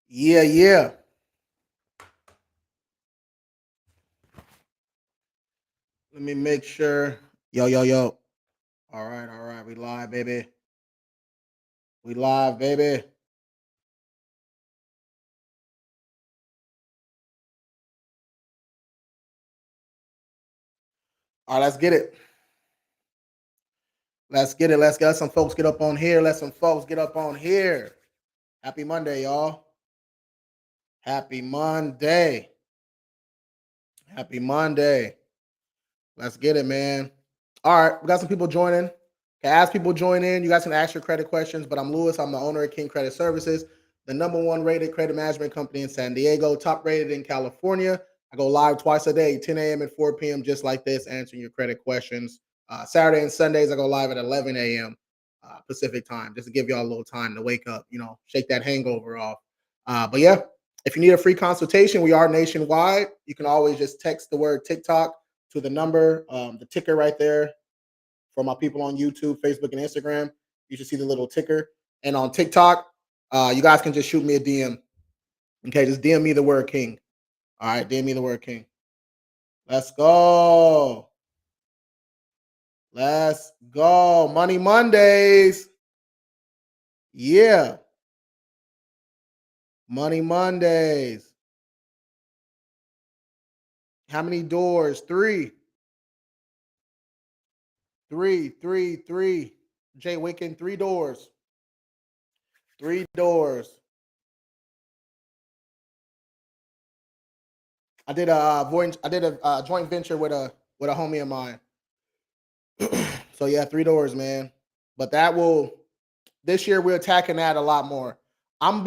Yeah, yeah. Let me make sure. Yo, yo, yo. All right, all right. We live, baby. We live, baby. All right, let's get it. Let's get it. Let's get some folks get up on here. Let some folks get up on here. Happy Monday, y'all. Happy Monday. Happy Monday. Let's get it, man. All right, we got some people joining. As people join in, you guys can ask your credit questions. But I'm Lewis. I'm the owner of King Credit Services, the #1 rated credit management company in San Diego, top rated in California. I go live twice a day, 10 a.m. and 4 p.m., just like this, answering your credit questions. Saturday and Sundays, I go live at 11 a.m. Pacific time, just to give y'all a little time to wake up, shake that hangover off. But yeah, if you need a free consultation, we are nationwide. You can always just text the word TikTok to the number, the ticker right there for my people on YouTube, Facebook, and Instagram. You should see the little ticker. And on TikTok, you guys can just shoot me a DM. Okay, just DM me the word king. All right, DM me the word king. Let's go. Let's go. Money Mondays. Yeah. Money Mondays. How many doors? Three. Three. Jay Wicken, 3 doors. 3 doors. I did a joint venture with a homie of mine. So yeah, 3 doors, man. But that will this year we're attacking that a lot more. I'm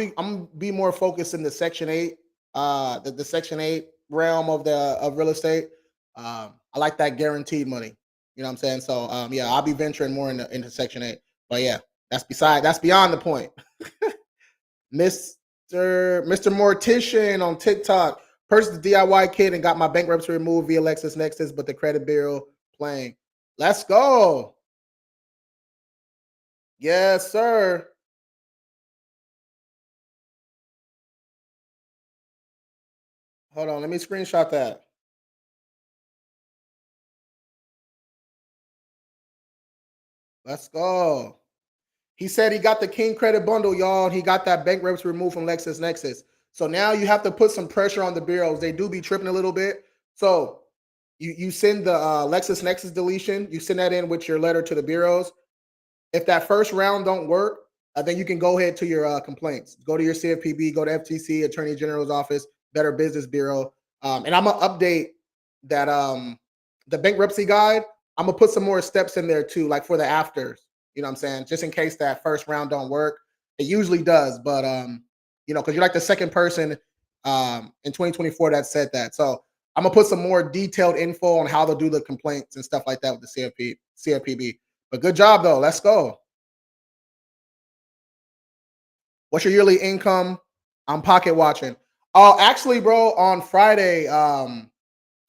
be more focused in the Section 8, the Section 8 realm of real estate. I like that guaranteed money. You know what I'm saying? So yeah, I'll be venturing more into Section 8. But yeah, that's beyond the point. Mr. Mortician on TikTok. Purchased the DIY kit and got my bankruptcy removed via LexisNexis, but the credit bureau playing. Let's go. Yes, sir. Hold on, let me screenshot that. Let's go. He said he got the King Credit Bundle, y'all. He got that bankruptcy removed from LexisNexis. So now you have to put some pressure on the bureaus. They do be tripping a little bit. So you send the LexisNexis deletion. You send that in with your letter to the bureaus. If that first round don't work, then you can go ahead to your complaints. Go to your CFPB, go to FTC, Attorney General's office, Better Business Bureau, and I'm gonna update that the bankruptcy guide. I'm gonna put some more steps in there too, like for the afters. You know what I'm saying? Just in case that first round don't work. It usually does, but because you're like the second person in 2024 that said that. So I'm gonna put some more detailed info on how to do the complaints and stuff like that with the CFPB. But good job though. Let's go. What's your yearly income? I'm pocket watching. Oh, actually, bro, on Friday,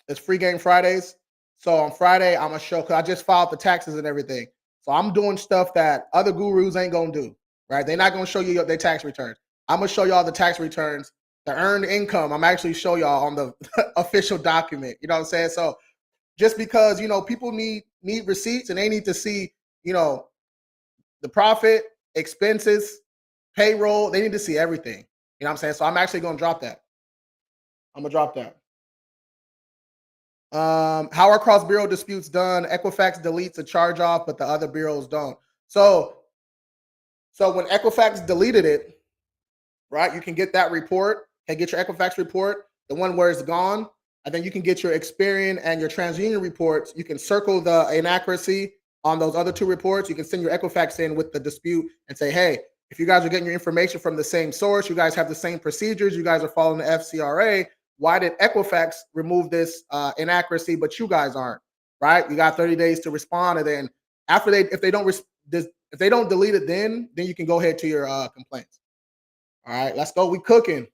it's free game Fridays. So on Friday, I'm gonna show because I just filed the taxes and everything. So I'm doing stuff that other gurus ain't gonna do. Right? They're not gonna show you their tax returns. I'm gonna show y'all the tax returns, the earned income. I'm actually show y'all on the official document. You know what I'm saying? So just because people need receipts and they need to see you know the profit, expenses, payroll. They need to see everything. You know what I'm saying? So I'm actually going to drop that. I'm going to drop that. How are cross bureau disputes done? Equifax deletes a charge off, but the other bureaus don't. So when Equifax deleted it, right, you can get that report and get your Equifax report, the one where it's gone, and then you can get your Experian and your TransUnion reports. You can circle the inaccuracy on those other two reports. You can send your Equifax in with the dispute and say, hey, if you guys are getting your information from the same source, you guys have the same procedures, you guys are following the FCRA. Why did Equifax remove this inaccuracy, but you guys aren't? Right? You got 30 days to respond, and then after if they don't delete it, then you can go ahead to your complaints. All right, let's go. We cooking.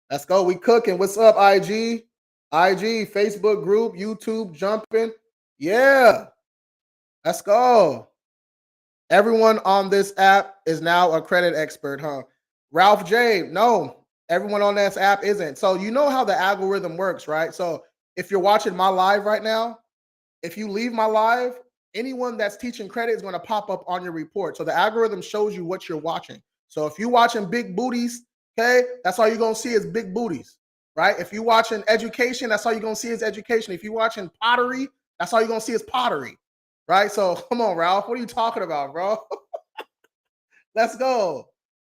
Let's go. We cooking. What's up, IG? IG, Facebook group, YouTube jumping. Yeah, let's go. Everyone on this app is now a credit expert, huh? Ralph J, no, everyone on this app isn't. So you know how the algorithm works, right? So if you're watching my live right now, if you leave my live, anyone that's teaching credit is going to pop up on your report. So the algorithm shows you what you're watching. So if you're watching big booties, okay, that's all you're going to see is big booties, right? If you're watching education, that's all you're going to see is education. If you're watching pottery, that's all you're going to see is pottery, right? So come on, Ralph, what are you talking about, bro? Let's go.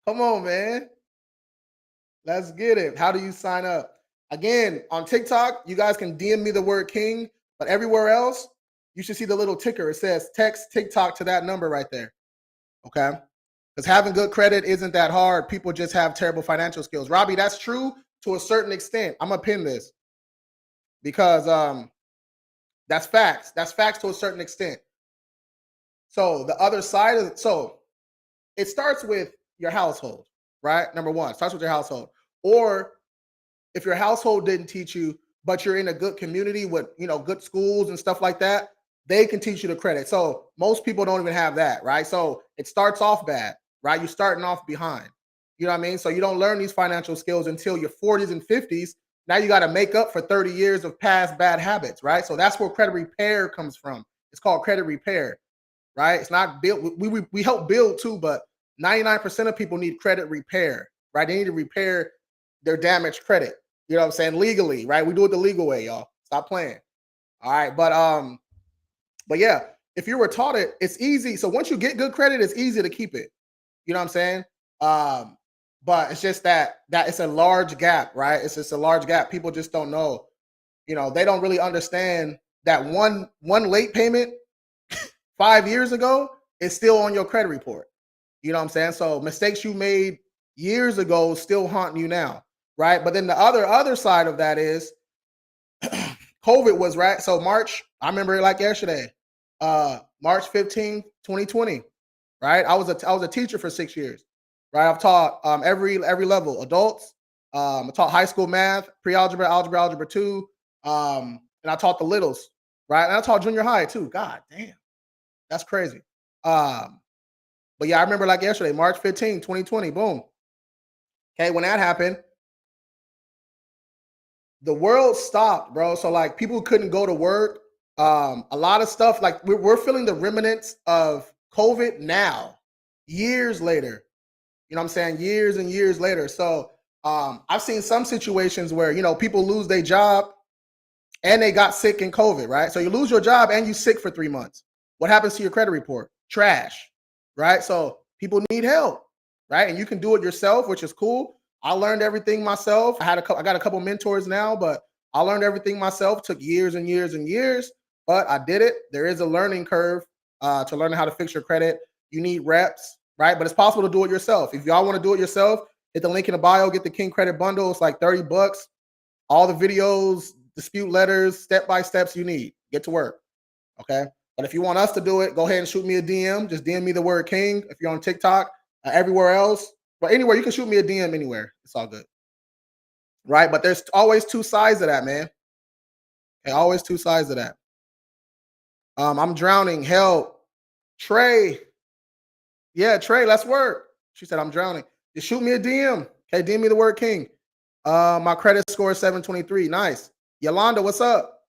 Come on, man. Let's get it. How do you sign up? Again, on TikTok, you guys can DM me the word king, but everywhere else, you should see the little ticker. It says text TikTok to that number right there. Okay. Because having good credit isn't that hard. People just have terrible financial skills. Robbie, that's true to a certain extent. I'm gonna pin this because that's facts. That's facts to a certain extent. So the other side of it starts with your household, right? Number one, starts with your household. Or if your household didn't teach you, but you're in a good community with good schools and stuff like that, they can teach you the credit. So most people don't even have that, right? So it starts off bad, right? You're starting off behind. You know what I mean? So you don't learn these financial skills until your 40s and 50s. Now you got to make up for 30 years of past bad habits, right? So that's where credit repair comes from. It's called credit repair, right? It's not built. We help build too, but 99% of people need credit repair, right? They need to repair their damaged credit. You know what I'm saying? Legally, right? We do it the legal way, y'all. Stop playing. All right, but yeah, if you were taught it, it's easy. So once you get good credit, it's easy to keep it. You know what I'm saying? But it's just that it's a large gap, right? It's just a large gap. People just don't know. They don't really understand that one late payment 5 years ago is still on your credit report. You know what I'm saying? So mistakes you made years ago still haunting you now, right? But then the other side of that is COVID was right. So March, I remember it like yesterday. March 15th, 2020, right? I was a teacher for 6 years, right? I've taught every level, adults. I taught high school math, pre-algebra, algebra 2, and I taught the littles, right? And I taught junior high too. God damn, that's crazy. But yeah, I remember like yesterday, March 15th, 2020, boom. Okay, when that happened, the world stopped, bro. So like people couldn't go to work. A lot of stuff, like we're feeling the remnants of COVID now, years later. You know what I'm saying? Years and years later. So I've seen some situations where, people lose their job and they got sick in COVID, right? So you lose your job and you sick for 3 months. What happens to your credit report? Trash, right? So people need help, right? And you can do it yourself, which is cool. I learned everything myself. I got a couple mentors now, but I learned everything myself. Took years and years and years, but I did it. There is a learning curve to learning how to fix your credit. You need reps, right? But it's possible to do it yourself. If y'all want to do it yourself, hit the link in the bio. Get the King Credit Bundle. It's like $30. All the videos, dispute letters, step by steps you need. Get to work. Okay. But if you want us to do it, go ahead and shoot me a DM. Just DM me the word King. If you're on TikTok, everywhere else, but anywhere, you can shoot me a DM anywhere. It's all good. Right. But there's always two sides of that, man. Okay, always two sides of that. I'm drowning. Help. Trey. Yeah, Trey, let's work. She said, I'm drowning. Just shoot me a DM. Okay, DM me the word King. My credit score is 723. Nice. Yolanda, what's up?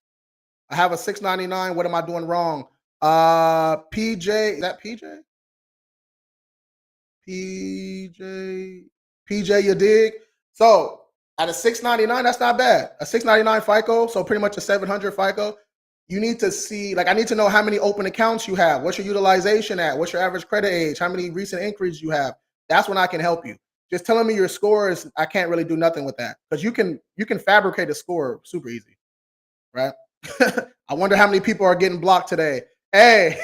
I have a 699. What am I doing wrong? PJ, is that PJ? PJ, you dig? So at a 699, that's not bad. A 699 FICO, so pretty much a 700 FICO. You need to see, like, I need to know how many open accounts you have. What's your utilization at? What's your average credit age? How many recent inquiries you have? That's when I can help you. Just telling me your scores, I can't really do nothing with that because you can fabricate a score super easy, right? I wonder how many people are getting blocked today. Hey,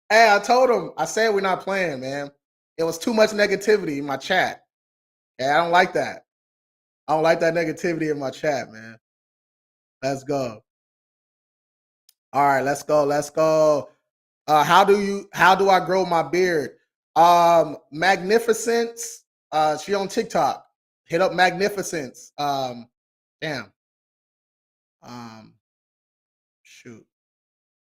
hey, I told him, I said we're not playing, man. It was too much negativity in my chat. Yeah, I don't like that. I don't like that negativity in my chat, man. Let's go. All right, let's go. Let's go. How do I grow my beard? Magnificence. She on TikTok. Hit up Magnificence. Damn. Shoot.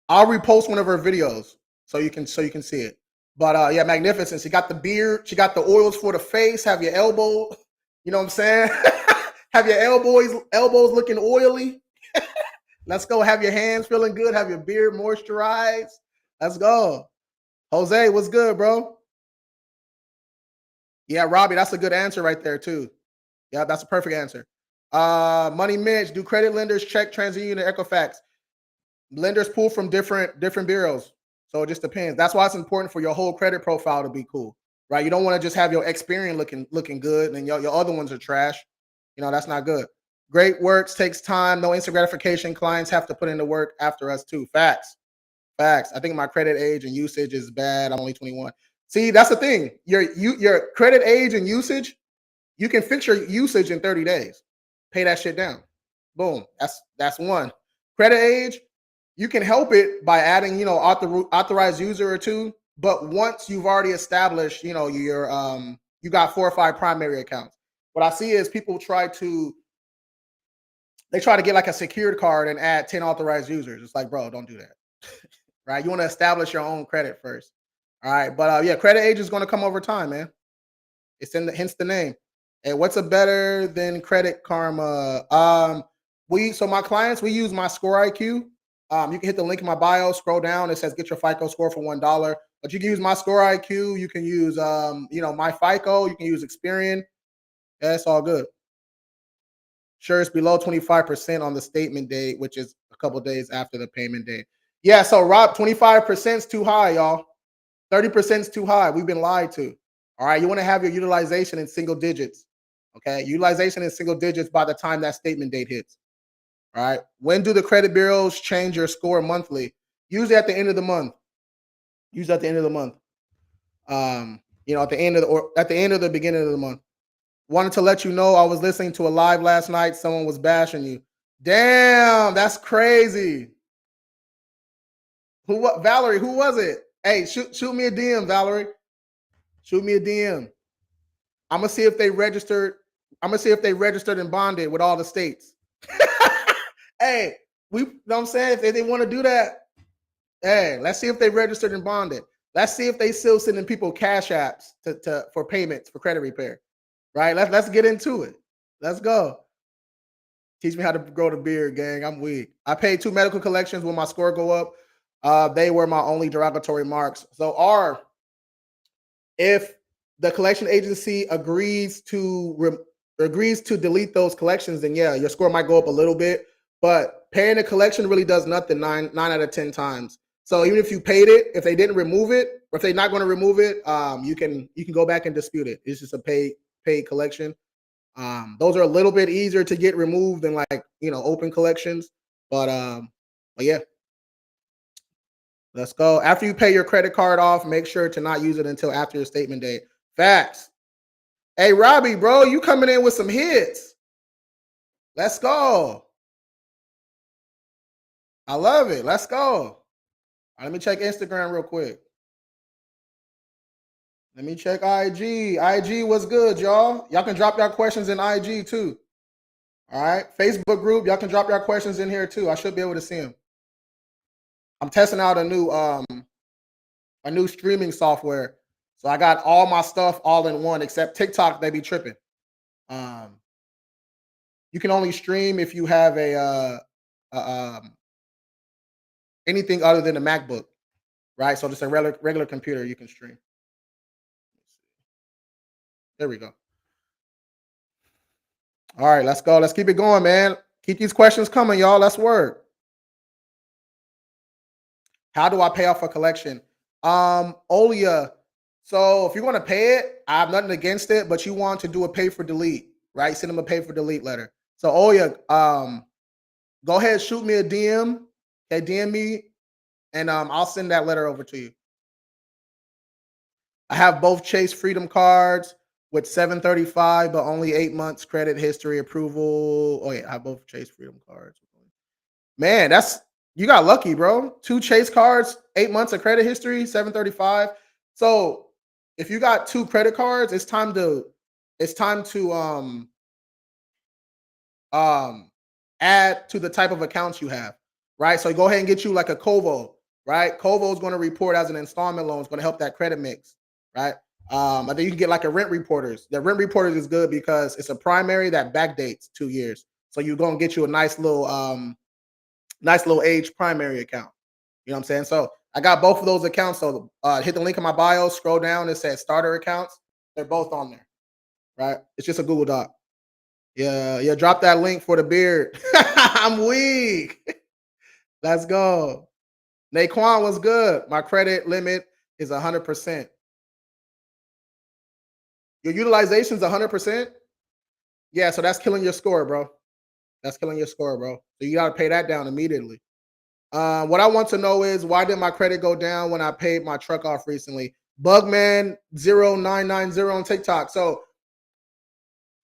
I'll repost one of her videos so you can see it. But yeah, magnificent. She got the beard. She got the oils for the face. Have your elbow. You know what I'm saying? Have your elbows looking oily. Let's go. Have your hands feeling good. Have your beard moisturized. Let's go. Jose, what's good, bro? Yeah, Robbie, that's a good answer right there too. Yeah, that's a perfect answer. Money Mitch, do credit lenders check TransUnion and Equifax? Lenders pull from different bureaus, so it just depends. That's why it's important for your whole credit profile to be cool, right? You don't want to just have your Experian looking good and your other ones are trash. You know, that's not good. Great works takes time, no instant gratification. Clients have to put in the work after us too. Facts. Facts. I think my credit age and usage is bad. I'm only 21. See, that's the thing. Your credit age and usage, you can fix your usage in 30 days. Pay that shit down. Boom. That's one. Credit age, you can help it by adding, authorized user or two. But once you've already established, you got 4 or 5 primary accounts. What I see is people try to get like a secured card and add 10 authorized users. It's like, bro, don't do that. Right? You want to establish your own credit first. All right. But yeah, credit age is going to come over time, man. It's hence the name. And what's a better than Credit Karma? So my clients, we use my Score IQ. You can hit the link in my bio, scroll down. It says get your FICO score for $1. But you can use my Score IQ. You can use my FICO. You can use Experian. Yeah, it's all good. Sure, it's below 25% on the statement date, which is a couple days after the payment date. Yeah, so Rob, 25% is too high, y'all. 30% is too high. We've been lied to. All right, you want to have your utilization in single digits. Okay, utilization in single digits by the time that statement date hits. All right, when do the credit bureaus change your score monthly? Usually at the end of the month. Usually at the end of the month. At the end of the beginning of the month. Wanted to let you know I was listening to a live last night. Someone was bashing you. Damn, that's crazy. Valerie, who was it? Hey, shoot me a DM, Valerie. Shoot me a DM. I'm gonna see if they registered. I'm gonna see if they registered and bonded with all the states. Hey, we know what I'm saying? If they want to do that, hey, let's see if they registered and bonded. Let's see if they still sending people cash apps for payments for credit repair. Right? Let's get into it. Let's go. Teach me how to grow the beard, gang. I'm weak. I paid 2 medical collections when my score go up. They were my only derogatory marks. So if the collection agency agrees to delete those collections, then yeah, your score might go up a little bit. But paying a collection really does nothing 9 out of 10 times. So even if you paid it, if they didn't remove it, or if they're not going to remove it, you can go back and dispute it. It's just a paid collection. Those are a little bit easier to get removed than open collections. But yeah. Let's go. After you pay your credit card off, make sure to not use it until after your statement date. Facts. Hey, Robbie, bro, you coming in with some hits. Let's go. I love it. Let's go. Let me check Instagram real quick. Let me check IG. IG was good, y'all. Y'all can drop your questions in IG too. All right. Facebook group, y'all can drop your questions in here too. I should be able to see them. I'm testing out a new streaming software. So I got all my stuff all in one, except TikTok, they be tripping. You can only stream if you have anything other than a MacBook, right? So just a regular computer you can stream. There we go. All right, let's go. Let's keep it going, man. Keep these questions coming, y'all. Let's work. How do I pay off a collection? Olia. So if you're going to pay it, I have nothing against it, but you want to do a pay for delete, right? Send them a pay for delete letter. So Olia, go ahead, shoot me a DM. Okay, DM me, and I'll send that letter over to you. I have both Chase Freedom cards with 735, but only 8 months credit history approval. Oh yeah, I have both Chase Freedom cards. Man, you got lucky, bro. 2 Chase cards, 8 months of credit history, 735. So if you got 2 credit cards, it's time to add to the type of accounts you have, right? So go ahead and get you like a Kovo. right? Kovo is going to report as an installment loan. It's going to help that credit mix, right? I think you can get like a rent reporters. The rent reporters is good because it's a primary that backdates 2 years. So you're going to get you a nice little age primary account. You know what I'm saying? So I got both of those accounts. So hit the link in my bio, scroll down, it says starter accounts. They're both on there, right? It's just a Google Doc. Yeah, drop that link for the beard. I'm weak. Let's go. Naquan was good. My credit limit is 100%. Your utilization is 100%. Yeah, so that's killing your score, bro. That's killing your score, bro. So you got to pay that down immediately. What I want to know is why did my credit go down when I paid my truck off recently? Bugman0990 on TikTok. So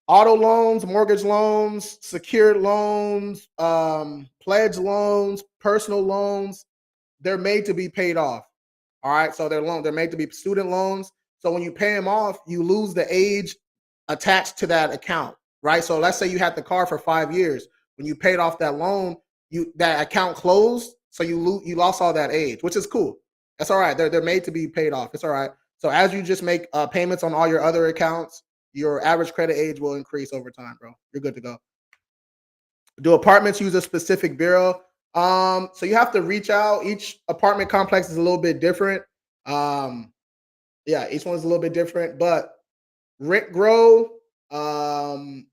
auto loans, mortgage loans, secured loans, pledge loans, personal loans, they're made to be paid off. All right. So they're made to be student loans. So when you pay them off, you lose the age attached to that account. Right. So let's say you had the car for 5 years. When you paid off that loan, that account closed. So you lost all that age, which is cool. That's all right. They're made to be paid off. It's all right. So as you just make payments on all your other accounts, your average credit age will increase over time, bro. You're good to go. Do apartments use a specific bureau? So you have to reach out. Each apartment complex is a little bit different. Yeah, each one's a little bit different, but Rent Grow, Credco.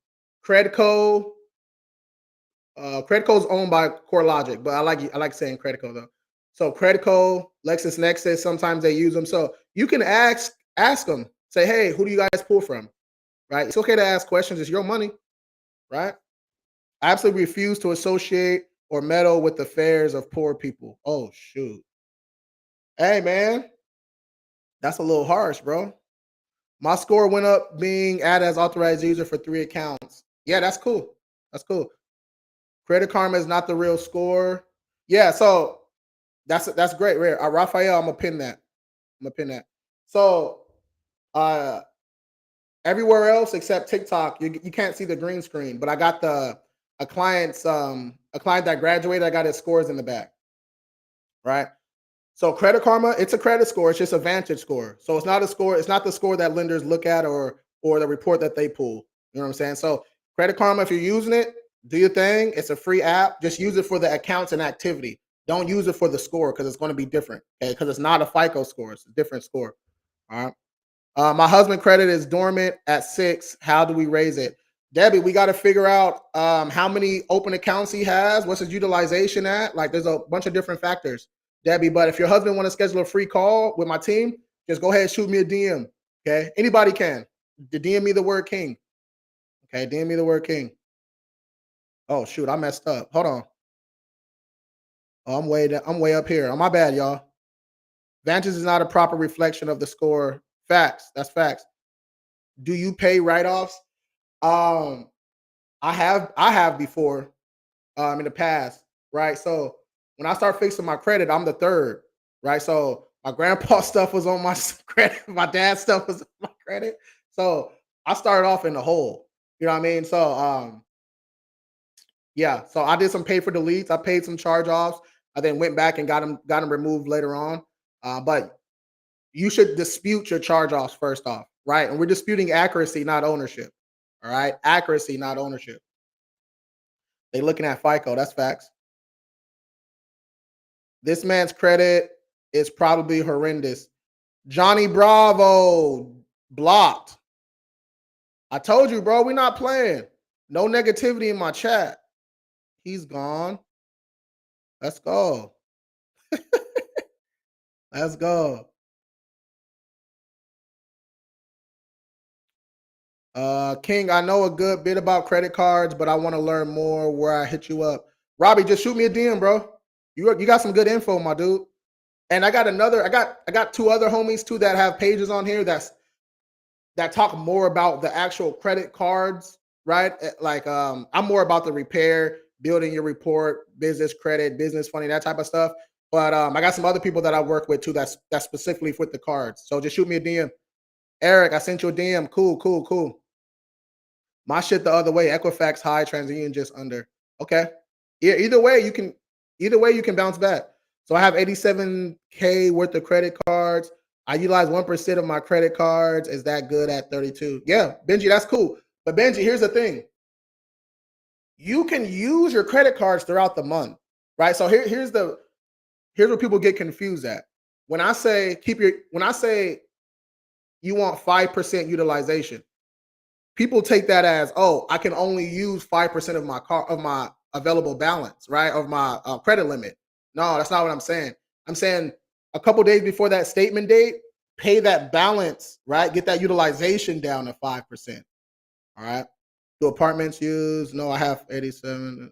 Credco is owned by CoreLogic, but I like saying Credco though. So Credco, LexisNexis, sometimes they use them. So you can ask them, say, hey, who do you guys pull from? Right? It's okay to ask questions. It's your money, right? I absolutely refuse to associate or meddle with the affairs of poor people. Oh shoot. Hey man, that's a little harsh, bro. My score went up being added as authorized user for 3 accounts. Yeah, that's cool. That's cool. Credit Karma is not the real score. Yeah, so that's great. Rare. Raphael, I'm gonna pin that. So everywhere else except TikTok, you can't see the green screen, but I got a client that graduated, I got his scores in the back. Right. So Credit Karma, it's a credit score. It's just a Vantage score. So it's not a score. It's not the score that lenders look at or the report that they pull. You know what I'm saying? So Credit Karma, if you're using it, do your thing. It's a free app. Just use it for the accounts and activity. Don't use it for the score because it's going to be different. Okay, because it's not a FICO score. It's a different score. All right. My husband credit is dormant at 6. How do we raise it? Debbie, we got to figure out how many open accounts he has. What's his utilization at? Like, there's a bunch of different factors, Debbie. But if your husband want to schedule a free call with my team, just go ahead and shoot me a DM. Okay, anybody can. DM me the word king. Okay, DM me the word king. Oh shoot, I messed up. Hold on. Oh, I'm way up here. Oh, my bad, y'all. Vantage is not a proper reflection of the score. Facts. That's facts. Do you pay write-offs? Um, I have before, in the past, right? So when I start fixing my credit, I'm the third, right? So my grandpa stuff was on my credit, my dad's stuff was on my credit. So I started off in the hole. You know what I mean? So yeah. So I did some pay for deletes. I paid some charge offs. I then went back and got them removed later on. But you should dispute your charge offs first off, right? And we're disputing accuracy, not ownership. All right, accuracy, not ownership. They looking at FICO. That's facts. This man's credit is probably horrendous. Johnny Bravo blocked. I told you, bro, we're not playing. No negativity in my chat. He's gone. Let's go. Let's go. King, I know a good bit about credit cards, but I want to learn more where I hit you up. Robbie, just shoot me a DM, bro. You got some good info, my dude. And I got 2 other homies too that have pages on here that talk more about the actual credit cards, right? Like I'm more about the repair, building your report, business credit, business funding, that type of stuff. But I got some other people that I work with too that's specifically with the cards. So just shoot me a DM. Eric, I sent you a DM. Cool. My shit the other way. Equifax high, TransUnion just under. Okay. Yeah, either way you can bounce back. So I have 87K worth of credit cards. I utilize 1% of my credit cards. Is that good at 32? Yeah, Benji, that's cool. But Benji, here's the thing. You can use your credit cards throughout the month, right? So here's where people get confused at. When I say you want 5% utilization, people take that as, oh, I can only use 5% of my available balance, right? Of my credit limit. No, that's not what I'm saying. I'm saying a couple days before that statement date, pay that balance, right? Get that utilization down to 5%. All right. Do apartments use? No, I have 87.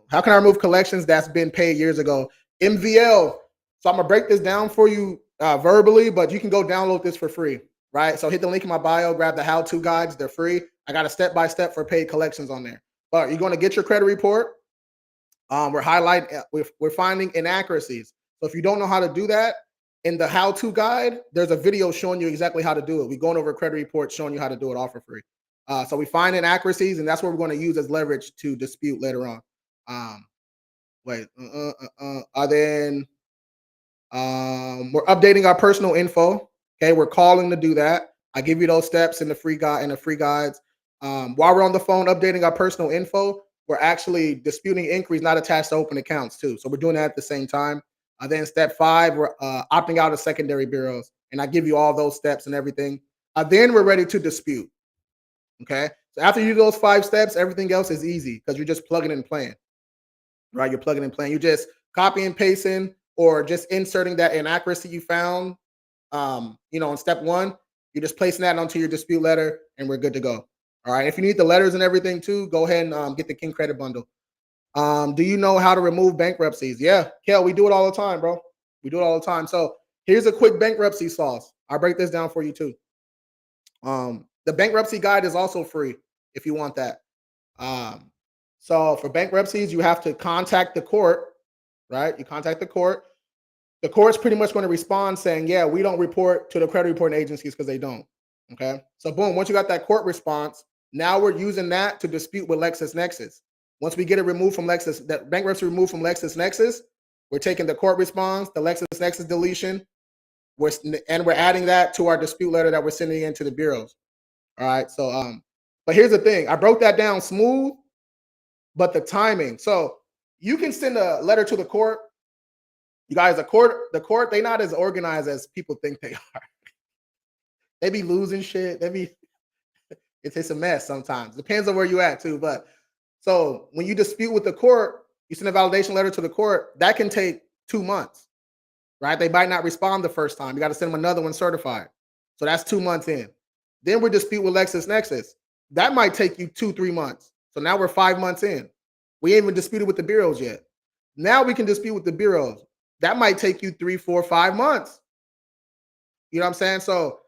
How can I remove collections that's been paid years ago? MVL. So I'm gonna break this down for you verbally, but you can go download this for free, right? So hit the link in my bio, grab the how-to guides. They're free. I got a step-by-step for paid collections on there. But you're gonna get your credit report. We're finding inaccuracies. So if you don't know how to do that, in the how-to guide, there's a video showing you exactly how to do it. We're going over a credit report showing you how to do it all for free. So we find inaccuracies, and that's what we're going to use as leverage to dispute later on. Then we're updating our personal info. Okay, we're calling to do that. I give you those steps in the free guide and the free guides. While we're on the phone updating our personal info, we're actually disputing inquiries not attached to open accounts too. So we're doing that at the same time. Then step 5, we're opting out of secondary bureaus, and I give you all those steps and everything. Then we're ready to dispute. Okay, so after you do those 5 steps, everything else is easy because you're just plugging and playing. Right, you're plugging and playing. You just copy and pasting or just inserting that inaccuracy you found. In step 1, you're just placing that onto your dispute letter, and we're good to go. All right. If you need the letters and everything too, go ahead and get the King Credit Bundle. Do you know how to remove bankruptcies? Yeah, Kel, we do it all the time, bro. We do it all the time. So here's a quick bankruptcy sauce. I'll break this down for you too. The bankruptcy guide is also free if you want that. So for bankruptcies, you have to contact the court, right? You contact the court. The court's pretty much going to respond saying, yeah, we don't report to the credit reporting agencies because they don't. Okay. So boom, once you got that court response, now we're using that to dispute with LexisNexis. Once we get it removed from that bankruptcy removed from LexisNexis, we're taking the court response, the LexisNexis deletion, we're adding that to our dispute letter that we're sending into the bureaus. All right. So, but here's the thing. I broke that down smooth, but the timing. So you can send a letter to the court. You guys, the court, they're not as organized as people think they are. They be losing shit. It's a mess sometimes. Depends on where you at too. But so when you dispute with the court, you send a validation letter to the court, that can take 2 months, right? They might not respond the first time. You got to send them another one certified. So that's 2 months in. Then we dispute with LexisNexis. That might take you 2-3 months. So now we're 5 months in. We ain't even disputed with the bureaus yet. Now we can dispute with the bureaus. That might take you 3, 4, 5 months. You know what I'm saying? So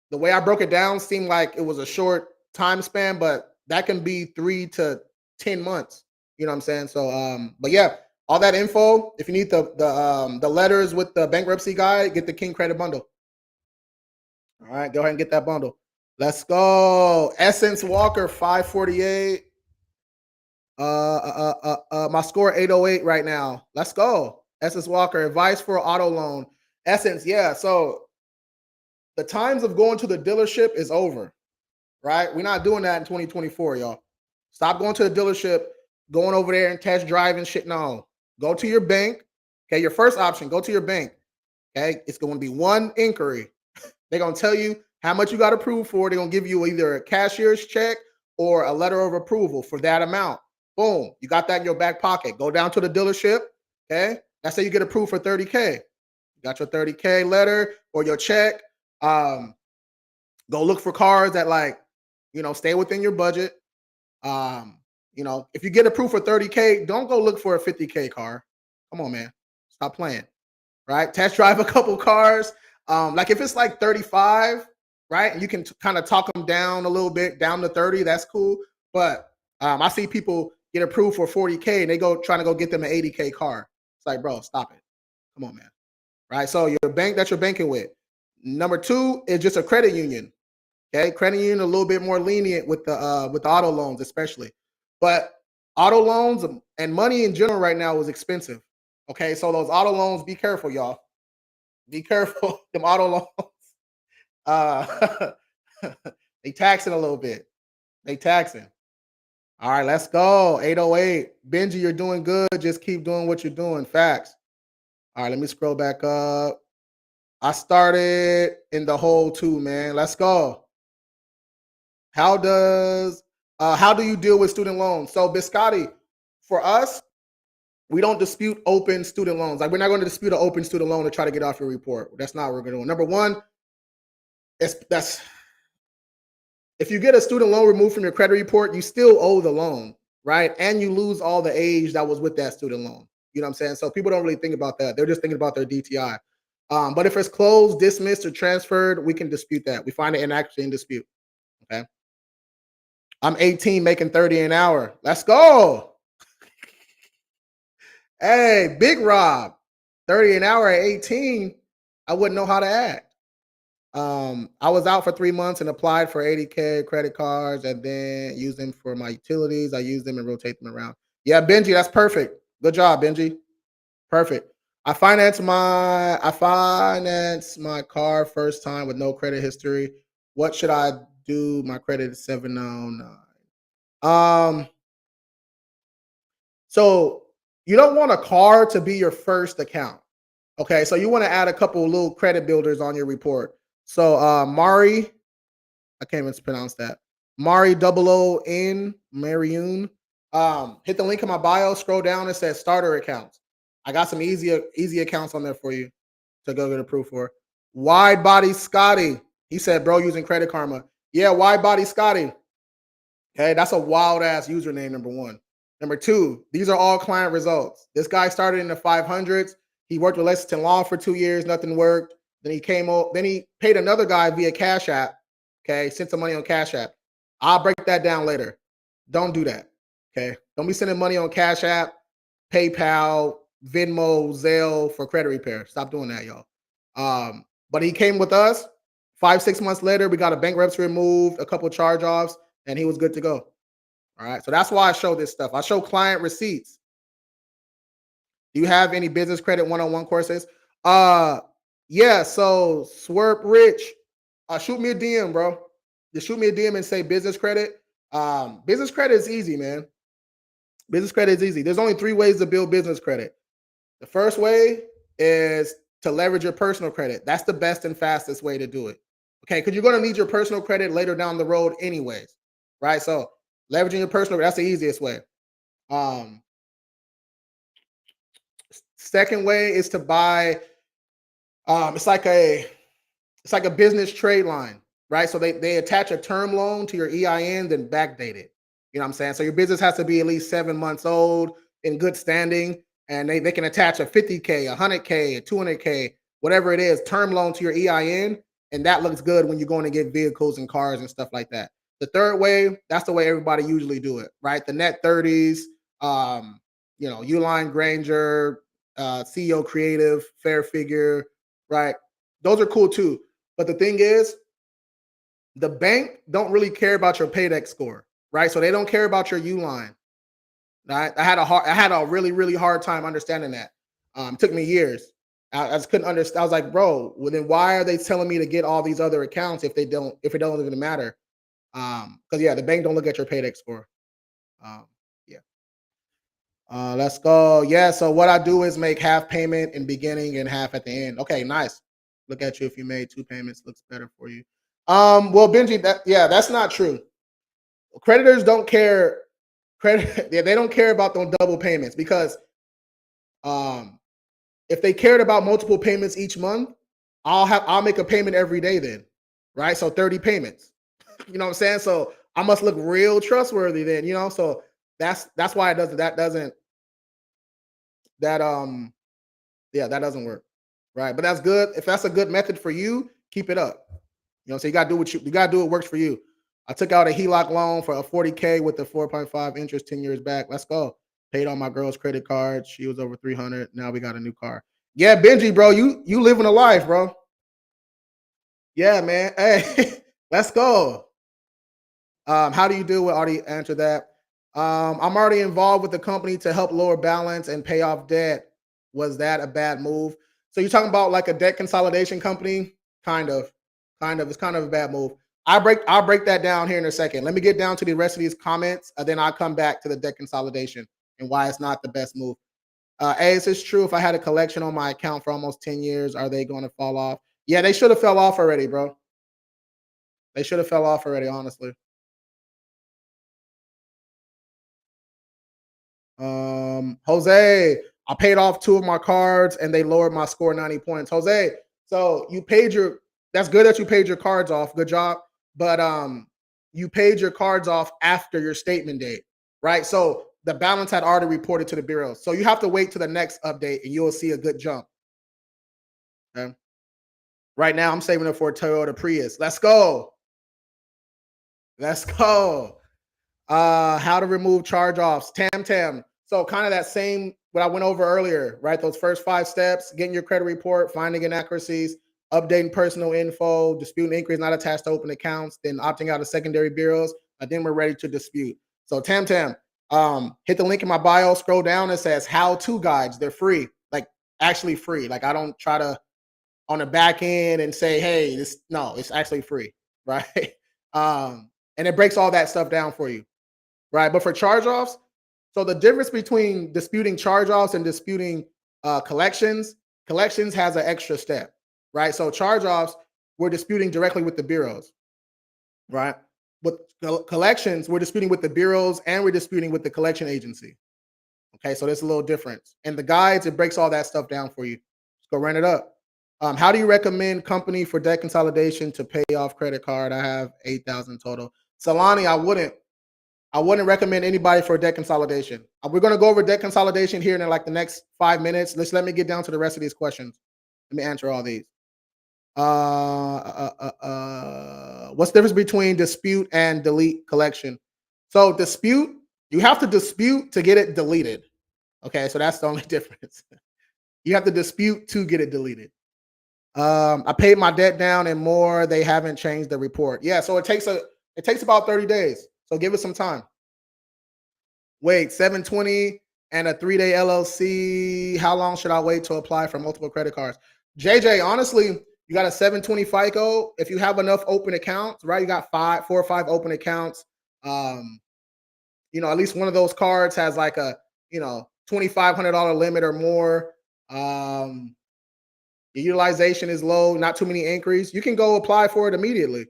the way I broke it down seemed like it was a short time span, but that can be 3 to 10 months. You know what I'm saying? So but yeah, all that info. If you need the letters with the bankruptcy guide, get the King Credit Bundle. All right, go ahead and get that bundle. Let's go. Essence Walker 548. My score 808 right now. Let's go. Essence Walker, advice for auto loan. Essence, yeah. So the times of going to the dealership is over, right? We're not doing that in 2024, y'all. Stop going to the dealership, going over there and test driving shit. No, go to your bank. Okay, your first option, go to your bank. Okay, it's going to be one inquiry. They're going to tell you how much you got approved for. They're going to give you either a cashier's check or a letter of approval for that amount. Boom, you got that in your back pocket. Go down to the dealership. Okay, let's say you get approved for 30K. You got your 30K letter or your check. Go look for cars that stay within your budget. If you get approved for 30K, don't go look for a 50K car. Come on, man. Stop playing. Right? Test drive a couple cars. If it's like 35, right? And you can kind of talk them down a little bit, down to 30, that's cool. But I see people get approved for 40K and they go trying to go get them an 80K car. It's like, bro, stop it. Come on, man. Right? So your bank that you're banking with. Number 2 is just a credit union. Okay, credit union a little bit more lenient with the auto loans, especially. But Auto loans and money in general right now is expensive. Okay, so those auto loans, be careful, y'all. Be careful. Them auto loans. Uh, they taxing a little bit. They taxing. All right, let's go. 808. Benji, you're doing good. Just keep doing what you're doing. Facts. All right, let me scroll back up. I started in the hole too, man. Let's go. How do you deal with student loans? So Biscotti, for us, we don't dispute open student loans. Like, we're not going to dispute an open student loan to try to get off your report. That's not what we're going to do. Number one, that's if you get a student loan removed from your credit report, you still owe the loan, right? And you lose all the age that was with that student loan. You know what I'm saying? So people don't really think about that. They're just thinking about their DTI. But if it's closed, dismissed, or transferred, we can dispute that. We find it inactive in dispute. Okay. I'm 18, making 30 an hour. Let's go. Hey, Big Rob, 30 an hour at 18. I wouldn't know how to act. I was out for 3 months and applied for 80K credit cards and then used them for my utilities. I use them and rotate them around. Yeah, Benji, that's perfect. Good job, Benji. Perfect. I financed my car first time with no credit history. What should I do? My credit is 709. So you don't want a car to be your first account. Okay, so you want to add a couple of little credit builders on your report. So Mari, I can't even pronounce that. Mari OON Mariune. Hit the link in my bio, scroll down, it says starter accounts. I got some easy accounts on there for you to go get approved for. Wide body Scotty. He said, bro, using Credit Karma. Yeah, wide body Scotty. Okay, that's a wild ass username, number one. Number two, these are all client results. This guy started in the 500s. He worked with Lexington Law for 2 years, nothing worked. Then he then he paid another guy via Cash App. Okay, sent some money on Cash App. I'll break that down later. Don't do that. Okay, don't be sending money on Cash App, PayPal, Venmo, Zelle for credit repair. Stop doing that, y'all. But he came with us. 5-6 months later, we got a bankruptcy removed, a couple charge-offs, and he was good to go. All right, so that's why I show this stuff. I show client receipts. Do you have any business credit one-on-one courses? Yeah, so Swerp Rich, shoot me a DM, bro. Just shoot me a DM and say business credit. Business credit is easy, man. Business credit is easy. There's only 3 ways to build business credit. The first way is to leverage your personal credit. That's the best and fastest way to do it. Okay, because you're going to need your personal credit later down the road anyways, right? So leveraging your personal, that's the easiest way. Second way is to buy, it's like a business trade line, right? So they attach a term loan to your EIN, then backdate it. You know what I'm saying? So your business has to be at least 7 months old, in good standing, and they can attach a 50K, 100K, a 200K, whatever it is, term loan to your EIN, and that looks good when you're going to get vehicles and cars and stuff like that. The third way, that's the way everybody usually do it, right? The net 30s, Uline Granger, CEO Creative, Fair Figure, right? Those are cool too. But the thing is, the bank don't really care about your paydex score, right? So they don't care about your Uline. Right? I had a really, really hard time understanding that. It took me years. I just couldn't understand. I was like, bro, well, then why are they telling me to get all these other accounts if it don't even matter? Because yeah, the bank don't look at your paydex score. Yeah. Let's go. Yeah. So what I do is make half payment in beginning and half at the end. Okay, nice. Look at you. If you made 2 payments, looks better for you. Well, Benji, that's not true. Creditors don't care. They don't care about those double payments because if they cared about multiple payments each month, I'll make a payment every day then, right? So 30 payments. You know what I'm saying? So I must look real trustworthy then, so that's why that doesn't work. Right. But that's good. If that's a good method for you, keep it up. So you gotta do what works for you. I took out a HELOC loan for a 40K with the 4.5 interest 10 years back. Let's go. Paid on my girl's credit card. She was over 300. Now we got a new car. Yeah, Benji, bro, you living a life, bro. Yeah, man. Hey, let's go. How do you do it? Already answered that. I'm already involved with the company to help lower balance and pay off debt. Was that a bad move? So you're talking about like a debt consolidation company? Kind of, kind of. It's kind of a bad move. I'll break that down here in a second. Let me get down to the rest of these comments, and then I'll come back to the debt consolidation and why it's not the best move. Hey, is this true? If I had a collection on my account for almost 10 years, are they going to fall off? Yeah, they should have fell off already, bro. They should have fell off already, honestly. Jose, I paid off 2 of my cards and they lowered my score 90 points. Jose, so you paid your that's good that you paid your cards off. Good job. But you paid your cards off after your statement date, right? So the balance had already reported to the bureau. So you have to wait to the next update and you'll see a good jump. Okay. Right now, I'm saving it for a Toyota Prius. Let's go. Let's go. How to remove charge offs. Tam. So kind of that same what I went over earlier, right? Those first 5 steps: getting your credit report, finding inaccuracies, updating personal info, disputing inquiries not attached to open accounts, then opting out of secondary bureaus. And then we're ready to dispute. So Tam, hit the link in my bio. Scroll down. It says how-to guides. They're free, like actually free. Like I don't try to on the back end and say, hey, this no, it's actually free, right? And it breaks all that stuff down for you, right? But for charge-offs, so the difference between disputing charge-offs and disputing collections has an extra step, right? So charge-offs, we're disputing directly with the bureaus, right? With collections, we're disputing with the bureaus and we're disputing with the collection agency. Okay, so there's a little difference. And the guides, it breaks all that stuff down for you. Let's go run it up. How do you recommend company for debt consolidation to pay off credit card? I have 8,000 total. Solani, I wouldn't recommend anybody for debt consolidation. We're going to go over debt consolidation here in like the next 5 minutes. Let me get down to the rest of these questions. Let me answer all these. What's the difference between dispute and delete collection? So dispute, you have to dispute to get it deleted. Okay, so that's the only difference. You have to dispute to get it deleted. I paid my debt down and more. They haven't changed the report. Yeah, so it takes about 30 days. So give it some time. Wait, 720 and a 3-day LLC. How long should I wait to apply for multiple credit cards? JJ, honestly, you got a 720 FICO. If you have enough open accounts, right? You got 4 or 5 open accounts. At least one of those cards has like a, $2,500 limit or more. The utilization is low, not too many inquiries. You can go apply for it immediately,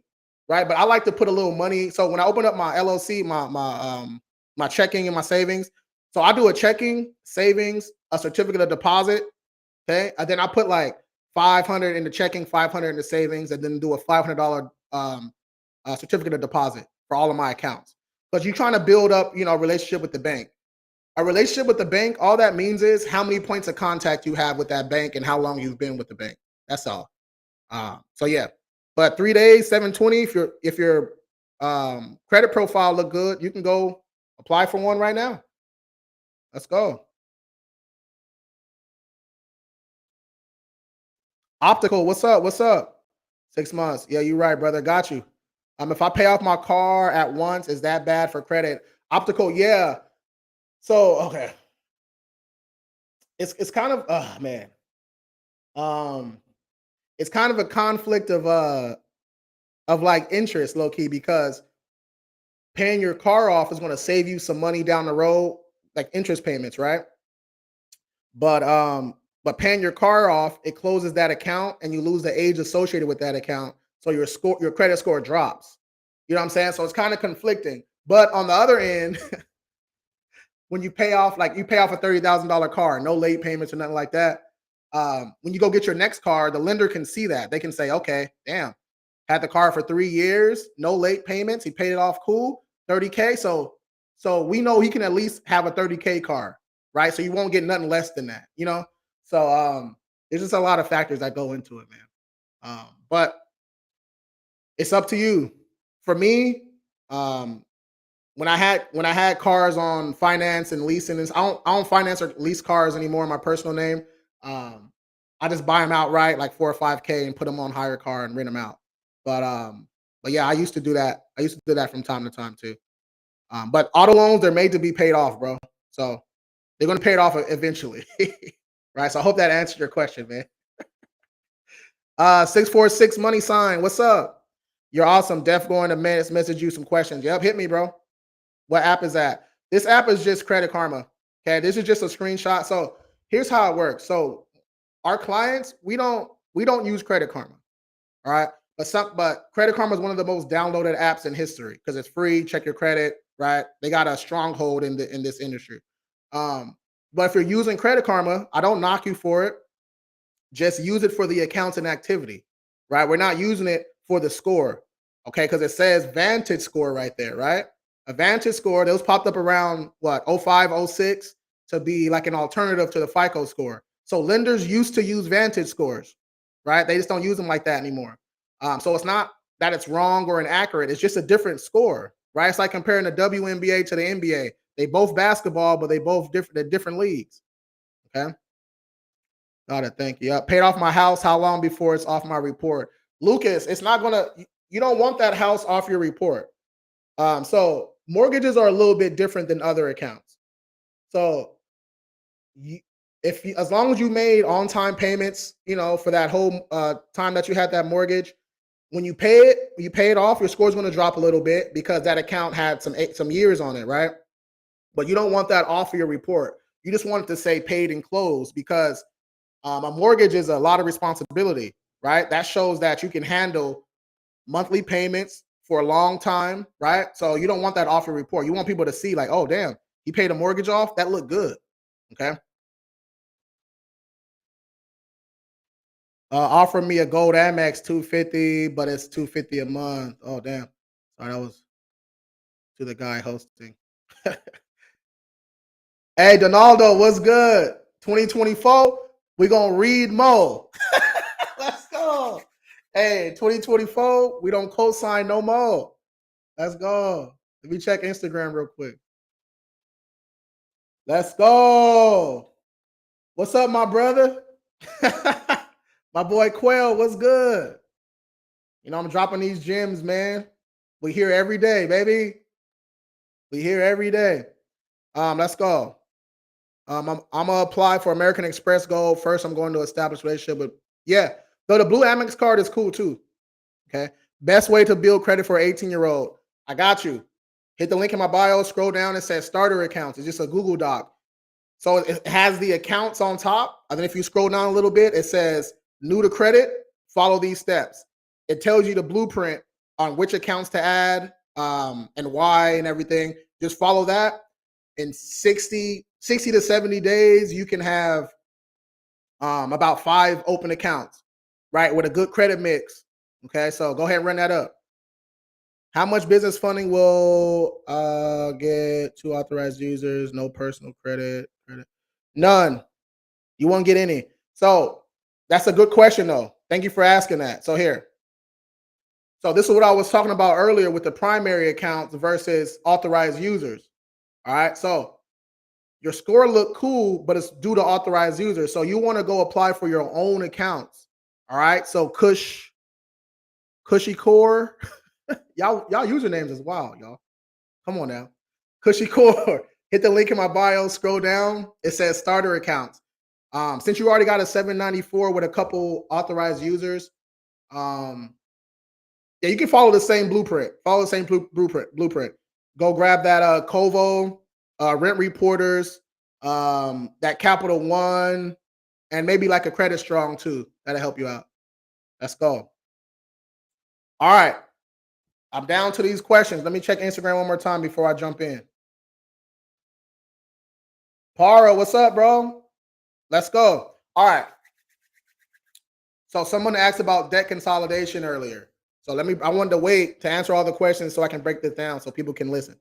right? But I like to put a little money. So when I open up my LLC, my checking and my savings, so I do a checking, savings, a certificate of deposit. Okay, and then I put like 500 in the checking, 500 in the savings, and then do a $500 certificate of deposit for all of my accounts. Because you're trying to build up, a relationship with the bank. A relationship with the bank, all that means is how many points of contact you have with that bank and how long you've been with the bank. That's all. So yeah, but 3 days, 720. If your credit profile look good, you can go apply for one right now. Let's go. Optical, what's up? What's up? 6 months. Yeah, you're right, brother. Got you. If I pay off my car at once, is that bad for credit? Optical, yeah. So okay, it's kind of man. Um, it's kind of a conflict of like interest, low key, because paying your car off is going to save you some money down the road, like interest payments, right? But paying your car off, it closes that account and you lose the age associated with that account. So your credit score drops. You know what I'm saying? So it's kind of conflicting. But on the other end, when you pay off, like you pay off a $30,000 car, no late payments or nothing like that. When you go get your next car, the lender can see that. They can say, okay, damn, had the car for 3 years, no late payments. He paid it off cool, 30K. So we know he can at least have a 30K car, right? So you won't get nothing less than that. So there's just a lot of factors that go into it, man. But it's up to you. For me, when I had cars on finance and leasing, I don't finance or lease cars anymore in my personal name. I just buy them outright, like 4 or 5K, and put them on hire car and rent them out. But yeah, I used to do that. I used to do that from time to time too. But auto loans, they're made to be paid off, bro. So they're going to pay it off eventually. Right. So I hope that answered your question, man. 646 money sign. What's up? You're awesome. Def going to message you some questions. Yep, hit me, bro. What app is that? This app is just Credit Karma. Okay, this is just a screenshot. So here's how it works. So our clients, we don't use Credit Karma. All right. But Credit Karma is one of the most downloaded apps in history because it's free. Check your credit, right? They got a stronghold in this industry. Um, but if you're using Credit Karma, I don't knock you for it. Just use it for the accounts and activity, right? We're not using it for the score, okay? Because it says Vantage score right there, right? A Vantage score, those popped up around what, 05, 06 to be like an alternative to the FICO score. So lenders used to use Vantage scores, right? They just don't use them like that anymore. So it's not that it's wrong or inaccurate. It's just a different score, right? It's like comparing the WNBA to the NBA. They both basketball, but they both different. They're different leagues. Okay. Got it. Thank you. Paid off my house. How long before it's off my report? Lucas, it's not gonna. You don't want that house off your report. So mortgages are a little bit different than other accounts. So you, as long as you made on time payments, for that whole time that you had that mortgage, when you pay it off, your score is going to drop a little bit because that account had some years on it, right? But you don't want that off of your report. You just want it to say paid and closed because a mortgage is a lot of responsibility, right? That shows that you can handle monthly payments for a long time, right? So you don't want that off your report. You want people to see, like, oh, damn, he paid a mortgage off. That looked good. Okay. Offer me a gold Amex 250, but it's 250 a month. Oh, damn. Sorry, that was to the guy hosting. Hey, Donaldo, what's good? 2024, we going to read more. Let's go. Hey, 2024, we don't co-sign no more. Let's go. Let me check Instagram real quick. Let's go. What's up, my brother? My boy Quail, what's good? I'm dropping these gems, man. We here every day, baby. We here every day. Let's go. I'm gonna apply for American Express Gold. First, I'm going to establish relationship with Though the blue Amex card is cool too. Okay. Best way to build credit for an 18-year-old. I got you. Hit the link in my bio, scroll down, it says starter accounts. It's just a Google Doc. So it has the accounts on top. And then if you scroll down a little bit, it says new to credit, follow these steps. It tells you the blueprint on which accounts to add and why and everything. Just follow that. In 60 to 70 days, you can have about 5 open accounts, right? With a good credit mix. Okay, so go ahead and run that up. How much business funding will get 2 authorized users? No personal credit. None. You won't get any. So that's a good question, though. Thank you for asking that. So here. So this is what I was talking about earlier with the primary accounts versus authorized users. All right. So your score look cool, but it's due to authorized users. So you want to go apply for your own accounts. All right. So Cushy Core. y'all usernames is wild, y'all. Come on now. Cushy Core. Hit the link in my bio, scroll down. It says starter accounts. Since you already got a 794 with a couple authorized users, you can follow the same blueprint. Follow the same blueprint. Go grab that Kovo, Rent Reporters, that Capital One, and maybe like a Credit Strong too. That'll help you out. Let's go. All right. I'm down to these questions. Let me check Instagram one more time before I jump in. Para, what's up, bro? Let's go. All right. So someone asked about debt consolidation earlier. So I wanted to wait to answer all the questions so I can break this down so people can listen.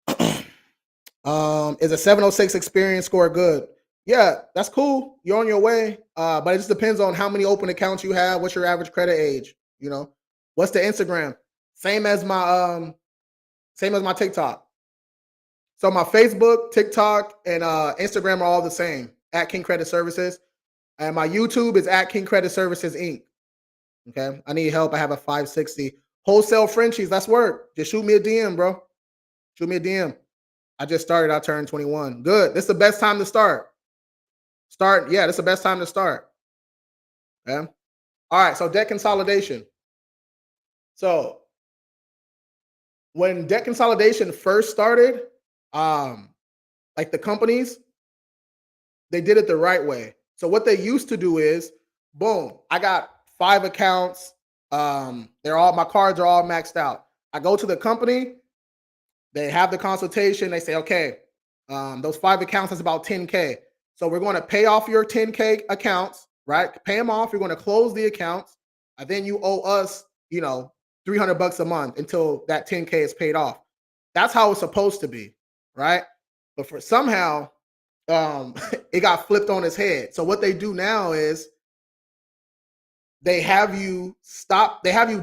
Is a 706 experience score good? Yeah, that's cool. You're on your way. But it just depends on how many open accounts you have. What's your average credit age? What's the Instagram? Same as my TikTok. So my Facebook, TikTok, and Instagram are all the same at King Credit Services. And my YouTube is at King Credit Services Inc. Okay. I need help. I have a 560. Wholesale Frenchies. That's work. Just shoot me a DM, bro. Shoot me a DM. I just started. I turned 21. Good. This is the best time to start. Yeah, this is the best time to start. Okay. All right. So debt consolidation. So when debt consolidation first started, um, like the companies, they did it the right way. So what they used to do is, boom, I got 5 accounts. They're all my cards are all maxed out. I go to the company, they have the consultation. They say, okay, those 5 accounts is about 10K. So we're going to pay off your 10K accounts, right? Pay them off. You're going to close the accounts, and then you owe us, $300 a month until that 10K is paid off. That's how it's supposed to be, right? But for somehow, it got flipped on its head. So what they do now is they have you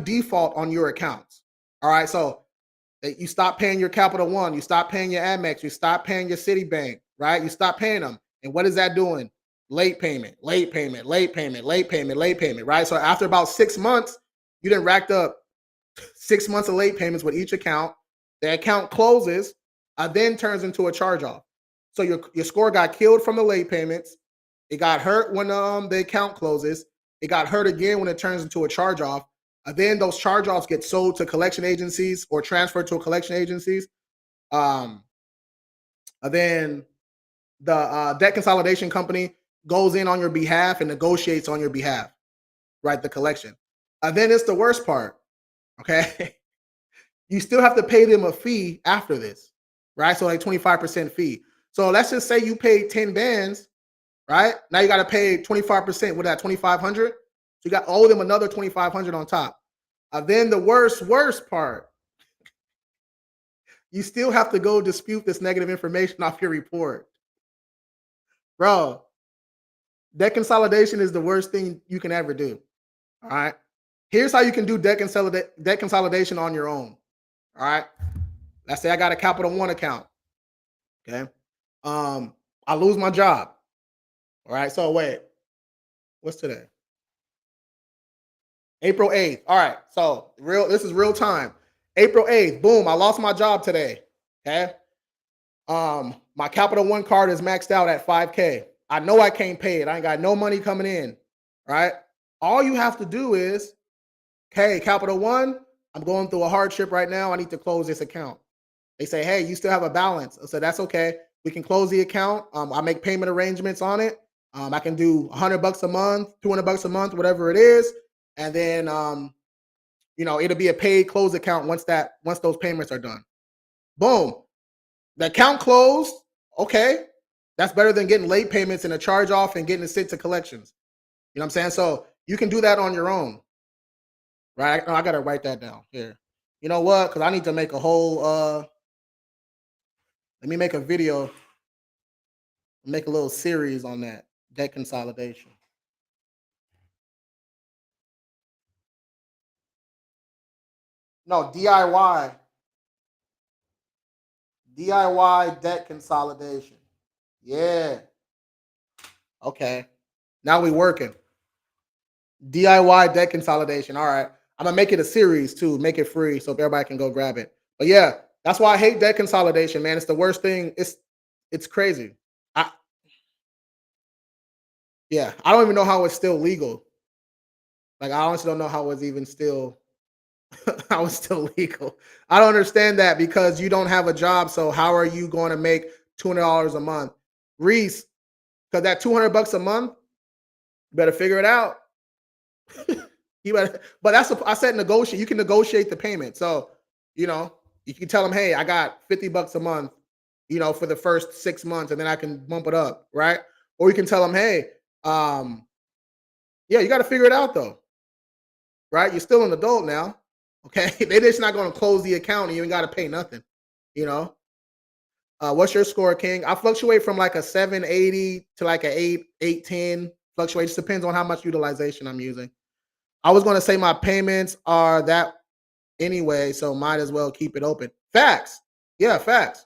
default on your accounts. All right. So you stop paying your Capital One, you stop paying your Amex, you stop paying your Citibank, right? You stop paying them. And what is that doing? Late payment, late payment, late payment, late payment, late payment, right? So after about 6 months, you done racked up 6 months of late payments with each account. The account closes, then turns into a charge off. So your score got killed from the late payments. It got hurt when the account closes. It got hurt again when it turns into a charge off. Then those charge offs get sold to collection agencies or transferred to collection agencies. Then the debt consolidation company goes in on your behalf and negotiates on your behalf, right? The collection. Then it's the worst part. Okay. You still have to pay them a fee after this, right? So like 25% fee. So let's just say you paid 10 bands, right? Now you got to pay 25%. With that 2,500? So you got owe them another 2,500 on top. Then the worst part, you still have to go dispute this negative information off your report. Bro, debt consolidation is the worst thing you can ever do. All right. Here's how you can do debt consolidation on your own. All right. Let's say I got a Capital One account. Okay. I lose my job. All right. So wait, what's today? April 8th. All right. So this is real time. April 8th. Boom. I lost my job today. Okay. My Capital One card is maxed out at 5K. I know I can't pay it. I ain't got no money coming in. Right. All you have to do is, okay, Capital One, I'm going through a hardship right now. I need to close this account. They say, hey, you still have a balance. I said, that's okay. We can close the account. I make payment arrangements on it. I can do $100 a month, $200 a month, whatever it is. And then, it'll be a paid close account once those payments are done. Boom. The account closed. Okay. That's better than getting late payments and a charge off and getting it sent to collections. You know what I'm saying? So you can do that on your own. Right. I got to write that down here. You know what? Because I need to make a whole, let me make a video, make a little series on that debt consolidation. No, DIY. DIY debt consolidation. Yeah. Okay. Now we working. DIY debt consolidation. All right. I'm gonna make it a series too, make it free so everybody can go grab it. But yeah, that's why I hate debt consolidation, man. It's the worst thing. It's crazy. I Yeah, I don't even know how it's still legal. Like I honestly don't know how it's even still how it's still legal. I don't understand that because you don't have a job. So how are you going to make $200 a month? Reese, because that $200 a month, you better figure it out. You better, but I said negotiate. You can negotiate the payment. So, you can tell them, hey, I got $50 a month, for the first 6 months, and then I can bump it up, right? Or you can tell them, hey, yeah, you got to figure it out though, right? You're still an adult now. Okay. They're just not going to close the account and you ain't got to pay nothing, you know? What's your score, King? I fluctuate from like a 780 to like a 810. Fluctuate. Just depends on how much utilization I'm using. I was going to say my payments are that anyway, so might as well keep it open. Facts. Yeah, facts.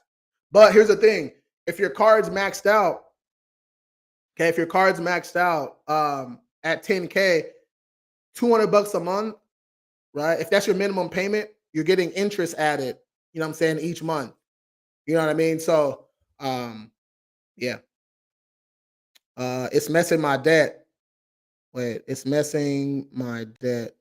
But here's the thing. If your card's maxed out, okay, if your card's maxed out at 10K, $200 a month, right? If that's your minimum payment, you're getting interest added, you know what I'm saying, each month. You know what I mean? So, yeah, it's messing my debt. Wait, it's messing my debt.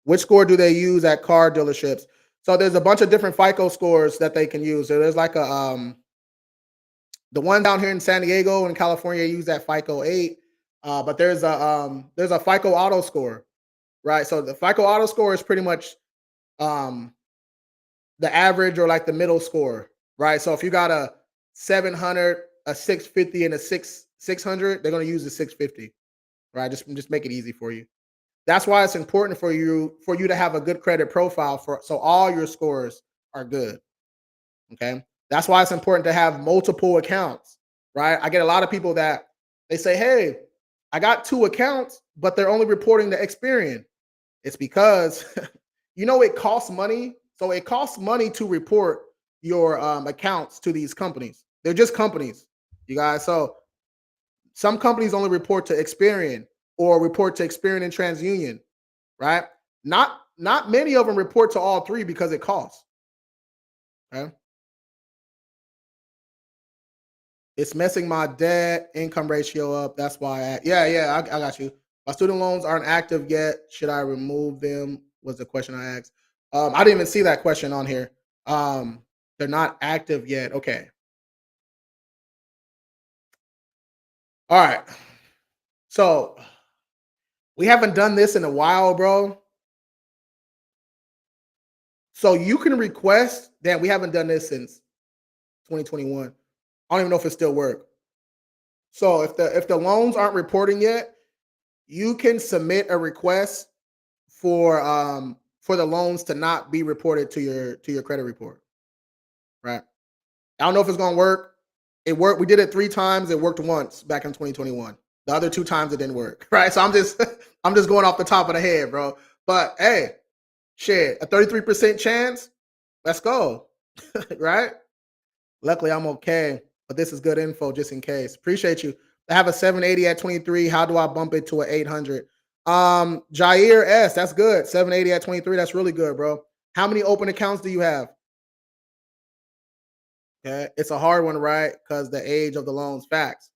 Which score do they use at car dealerships? So there's a bunch of different FICO scores that they can use. So there's like the one down here in San Diego and California use that FICO 8. But there's a FICO auto score, right? So the FICO auto score is pretty much um the average or like the middle score, right? So if you got a 700, a 650, and a 600, they're gonna use the 650, right? Just make it easy for you. That's why it's important for you to have a good credit profile for so all your scores are good. Okay. That's why it's important to have multiple accounts, right? I get a lot of people that they say, "Hey, I got two accounts, but they're only reporting the Experian." It's because it costs money. So it costs money to report your accounts to these companies. They're just companies, you guys. So some companies only report to Experian or report to Experian and TransUnion, right? Not many of them report to all three because it costs. Okay. It's messing my debt income ratio up. That's why I got you. My student loans aren't active yet. Should I remove them? Was the question I asked. I didn't even see that question on here. They're not active yet. Okay. All right. So we haven't done this in a while, bro. So you can request that we haven't done this since 2021. I don't even know if it still works. So if the loans aren't reporting yet, you can submit a request for the loans to not be reported to your credit report, right? I don't know if it's gonna work. It worked. We did it 3 times. It worked once back in 2021. The other 2 times it didn't work, right? So I'm just I'm just going off the top of the head, bro. But hey, shit, a 33% chance. Let's go, right? Luckily, I'm okay, but this is good info just in case. Appreciate you. I have a 780 at 23. How do I bump it to an 800? Jair S, that's good. 780 at 23. That's really good, bro. How many open accounts do you have? Okay, it's a hard one, right? Because the age of the loans, facts,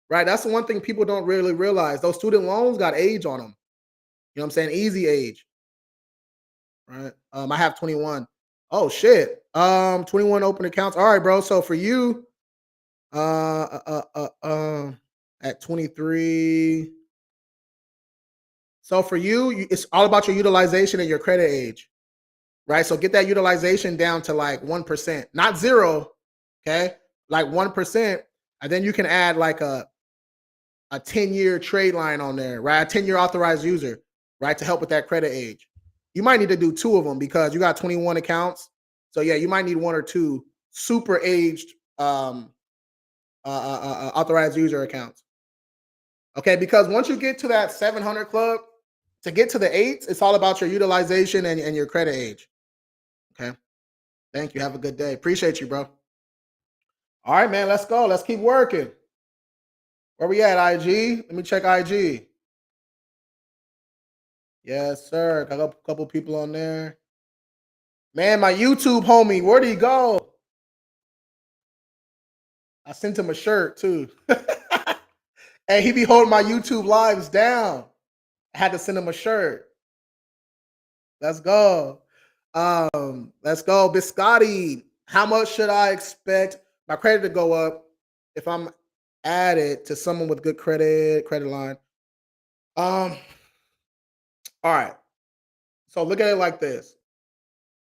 right? That's the one thing people don't really realize. Those student loans got age on them. You know what I'm saying? Easy age, right? I have 21. Oh shit. 21 open accounts. All right, bro. So for you, Uh, uh, uh, uh, at 23. So for you, it's all about your utilization and your credit age, right? So get that utilization down to like 1%, not zero, okay? Like 1%. And then you can add like a 10-year trade line on there, right? A 10-year authorized user, right? To help with that credit age. You might need to do two of them because you got 21 accounts. So yeah, you might need one or two super aged authorized user accounts. Okay, because once you get to that 700 club, to get to the eights, it's all about your utilization and your credit age. Okay, thank you. Have a good day. Appreciate you, bro. All right, man. Let's go. Let's keep working. Where we at, IG? Let me check IG. Yes, sir. Got a couple people on there. Man, my YouTube homie, where'd he go? I sent him a shirt too. And he be holding my YouTube lives down. I had to send him a shirt. Let's go. Let's go. Biscotti. How much should I expect my credit to go up if I'm added to someone with good credit line? Um, all right. So look at it like this.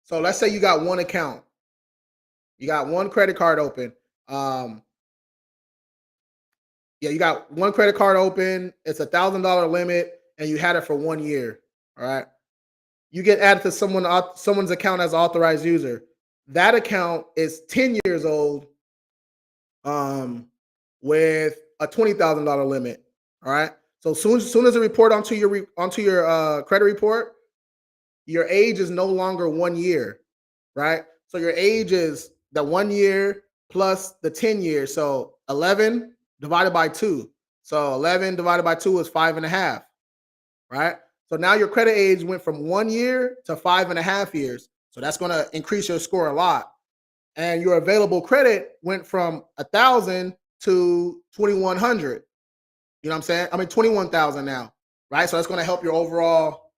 So let's say you got one account. You got one credit card open. Um, yeah, you got one credit card open. It's $1,000 limit, and you had it for 1 year. All right. You get added to someone's account as authorized user. That account is 10 years old, with a $20,000 limit. All right. So soon as it report onto your credit report, your age is no longer 1 year, right? So your age is the 1 year plus the 10 years. So 11 divided by 2. So 11 divided by 2 is 5.5, right? So now your credit age went from 1 year to 5.5 years. So that's going to increase your score a lot. and your available credit went from 1,000 to 2,100. You know what I'm saying? I mean 21,000 now, right? So that's going to help your overall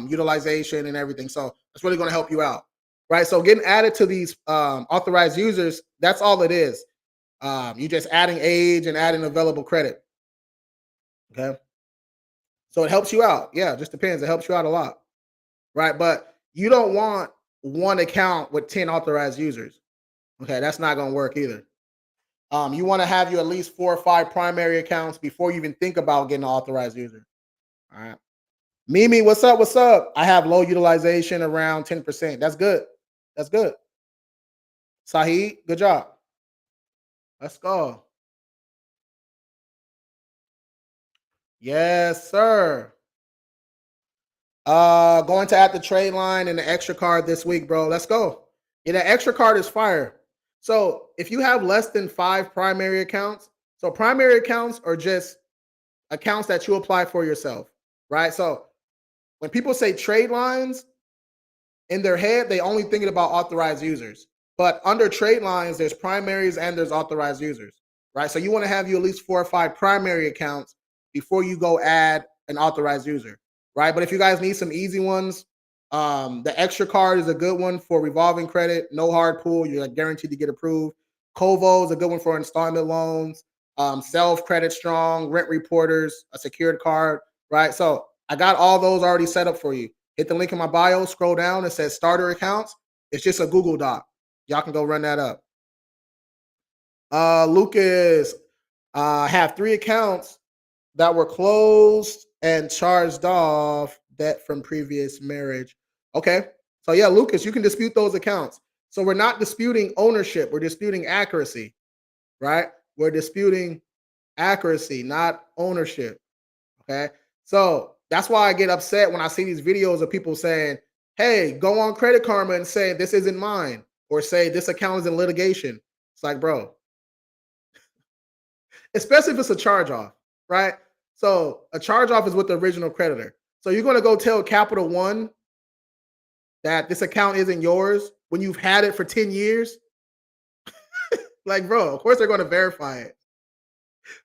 utilization and everything. So that's really going to help you out, right? So getting added to these authorized users, that's all it is. You just adding age and adding available credit. Okay. So it helps you out. Yeah, it just depends. It helps you out a lot, right? But you don't want one account with 10 authorized users. Okay, that's not going to work either. You want to have you at least 4 or 5 primary accounts before you even think about getting an authorized user. All right. Mimi, what's up? What's up? I have low utilization around 10%. That's good. That's good. Sahid, good job. Let's go. Yes, sir. Going to add the trade line and the extra card this week, bro. Let's go. Yeah, the extra card is fire. So if you have less than 5 primary accounts, so primary accounts are just accounts that you apply for yourself, right? So when people say trade lines, in their head, they only thinking about authorized users. But under trade lines, there's primaries and there's authorized users, right? So you want to have you at least 4 or 5 primary accounts before you go add an authorized user, right? But if you guys need some easy ones, the extra card is a good one for revolving credit, no hard pull, you're guaranteed to get approved. Kovo is a good one for installment loans, self credit strong, rent reporters, a secured card, right? So I got all those already set up for you. Hit the link in my bio, scroll down, it says starter accounts. It's just a Google Doc. Y'all can go run that up. Lucas, I have 3 accounts that were closed and charged off debt from previous marriage. Okay. So yeah, Lucas, you can dispute those accounts. So we're not disputing ownership, we're disputing accuracy, right? We're disputing accuracy, not ownership. Okay. So that's why I get upset when I see these videos of people saying, hey, go on Credit Karma and say this isn't mine, or say this account is in litigation. It's like, bro, especially if it's a charge off, right? So a charge off is with the original creditor. So you're going to go tell Capital One that this account isn't yours when you've had it for 10 years? Like, bro, of course they're going to verify it.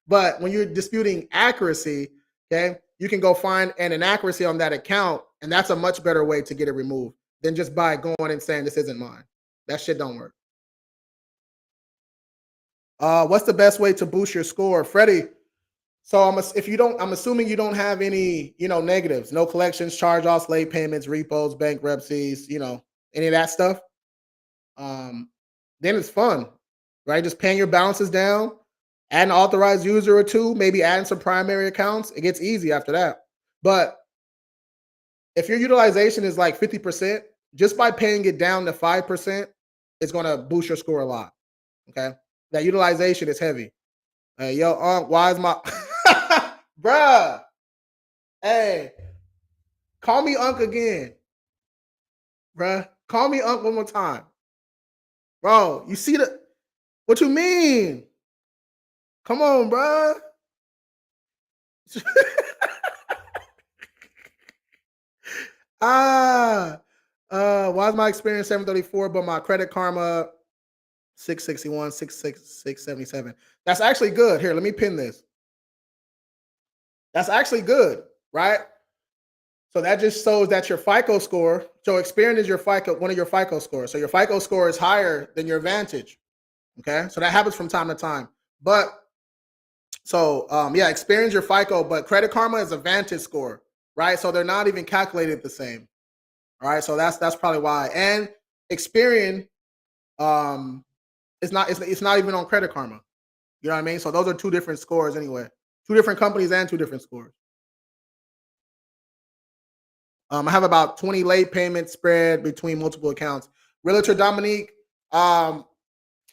But when you're disputing accuracy, okay, you can go find an inaccuracy on that account, and that's a much better way to get it removed than just by going and saying this isn't mine. That shit don't work. What's the best way to boost your score, Freddie? So I'm assuming you don't have any, negatives, no collections, charge-offs, late payments, repos, bankruptcies, any of that stuff. Then it's fun, right? Just paying your balances down, add an authorized user or two, maybe adding some primary accounts. It gets easy after that. But if your utilization is like 50%, just by paying it down to 5%, it's going to boost your score a lot. Okay. That utilization is heavy. Hey, yo, why is my bruh? Hey, call me Unc again, bruh. Call me Unc one more time. Bro, you see what you mean? Come on, bruh. Why is my experience 734, but my Credit Karma 661, 677? That's actually good. Here, let me pin this. That's actually good, right? So that just shows that your FICO score. So Experian is one of your FICO scores. So your FICO score is higher than your Vantage. Okay, so that happens from time to time. But so yeah, Experian's your FICO, but Credit Karma is a Vantage score, right? So they're not even calculated the same. All right, so that's probably why. And Experian, it's not even on Credit Karma. You know what I mean? So those are 2 different scores anyway. 2 different companies and 2 different scores. I have about 20 late payments spread between multiple accounts. Realtor Dominique,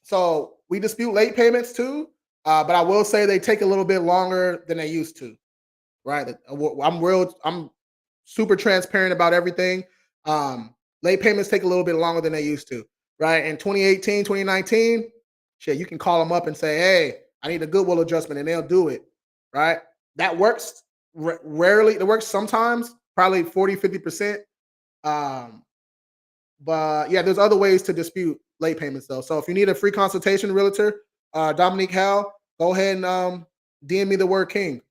so we dispute late payments too, but I will say they take a little bit longer than they used to, right? I'm super transparent about everything. Late payments take a little bit longer than they used to, right? In 2018, 2019, shit, you can call them up and say, hey, I need a goodwill adjustment, and they'll do it, right? That works rarely. It works sometimes, probably 40, 50%. But yeah, there's other ways to dispute late payments though. So if you need a free consultation, realtor, Dominique Hal, go ahead and DM me the word king.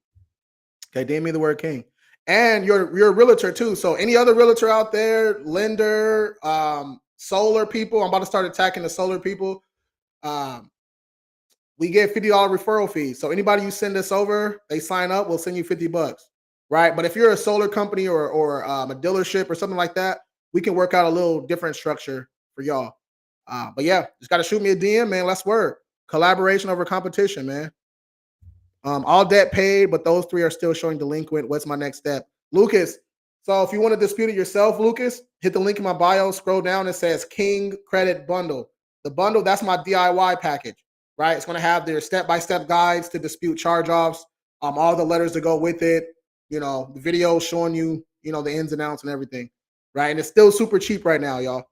Okay, DM me the word king. And you're a realtor too. So any other realtor out there, lender, solar people, I'm about to start attacking the solar people. Um, we get $50 referral fees. So anybody you send us over, they sign up, we'll send you $50, right? But if you're a solar company or a dealership or something like that, we can work out a little different structure for y'all. But yeah, just got to shoot me a DM, man. Let's work. Collaboration over competition, man. All debt paid, but those three are still showing delinquent. What's my next step? Lucas. So if you want to dispute it yourself, Lucas, hit the link in my bio, scroll down, it says King Credit Bundle. The bundle, that's my DIY package, right? It's going to have their step-by-step guides to dispute charge-offs, all the letters that go with it, the video showing you, the ins and outs and everything, right? And it's still super cheap right now, y'all.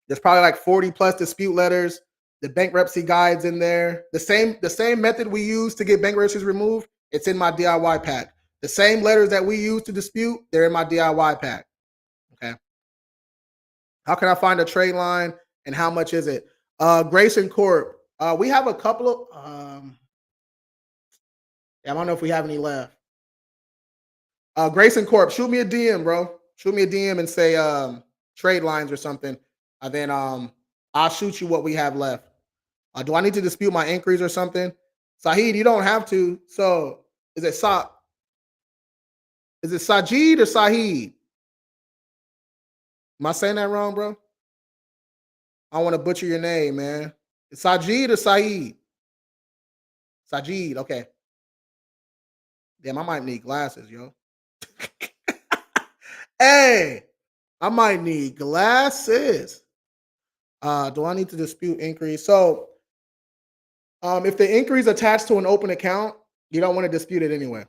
There's probably like 40 plus dispute letters, the bankruptcy guides in there. The same method we use to get bankruptcies removed, it's in my DIY pack. The same letters that we use to dispute, they're in my DIY pack. Okay. How can I find a trade line and how much is it? Grayson Corp. We have a couple of I don't know if we have any left. Grayson Corp, shoot me a DM, bro. Shoot me a DM and say trade lines or something. And then I'll shoot you what we have left. Do I need to dispute my inquiries or something? Saheed, you don't have to. So is it Sajid or Saheed? Am I saying that wrong, bro? I don't want to butcher your name, man. It's Sajid or Saeed? Sajid, okay. Damn, I might need glasses, yo. Hey, I might need glasses. Do I need to dispute inquiries? So if the inquiry is attached to an open account, you don't want to dispute it anyway.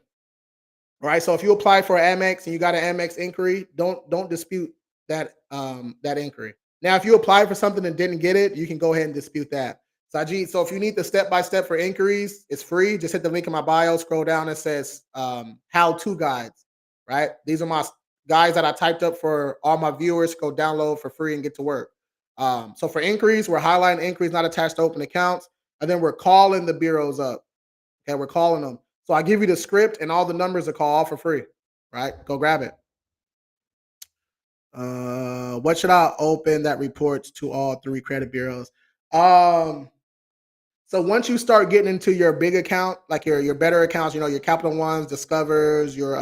All right. So if you apply for Amex and you got an Amex inquiry, don't dispute that inquiry. Now, if you apply for something and didn't get it, you can go ahead and dispute that. Sajid, so if you need the step-by-step for inquiries, it's free. Just hit the link in my bio, scroll down, it says how-to guides, right? These are my guides that I typed up for all my viewers. Go download for free and get to work. So for inquiries, we're highlighting inquiries not attached to open accounts, and then we're calling the bureaus up. Okay, we're calling them. So I give you the script and all the numbers to call for free, right? Go grab it. What should I open that reports to all three credit bureaus? So once you start getting into your big account, like your better accounts, your Capital Ones, Discovers, your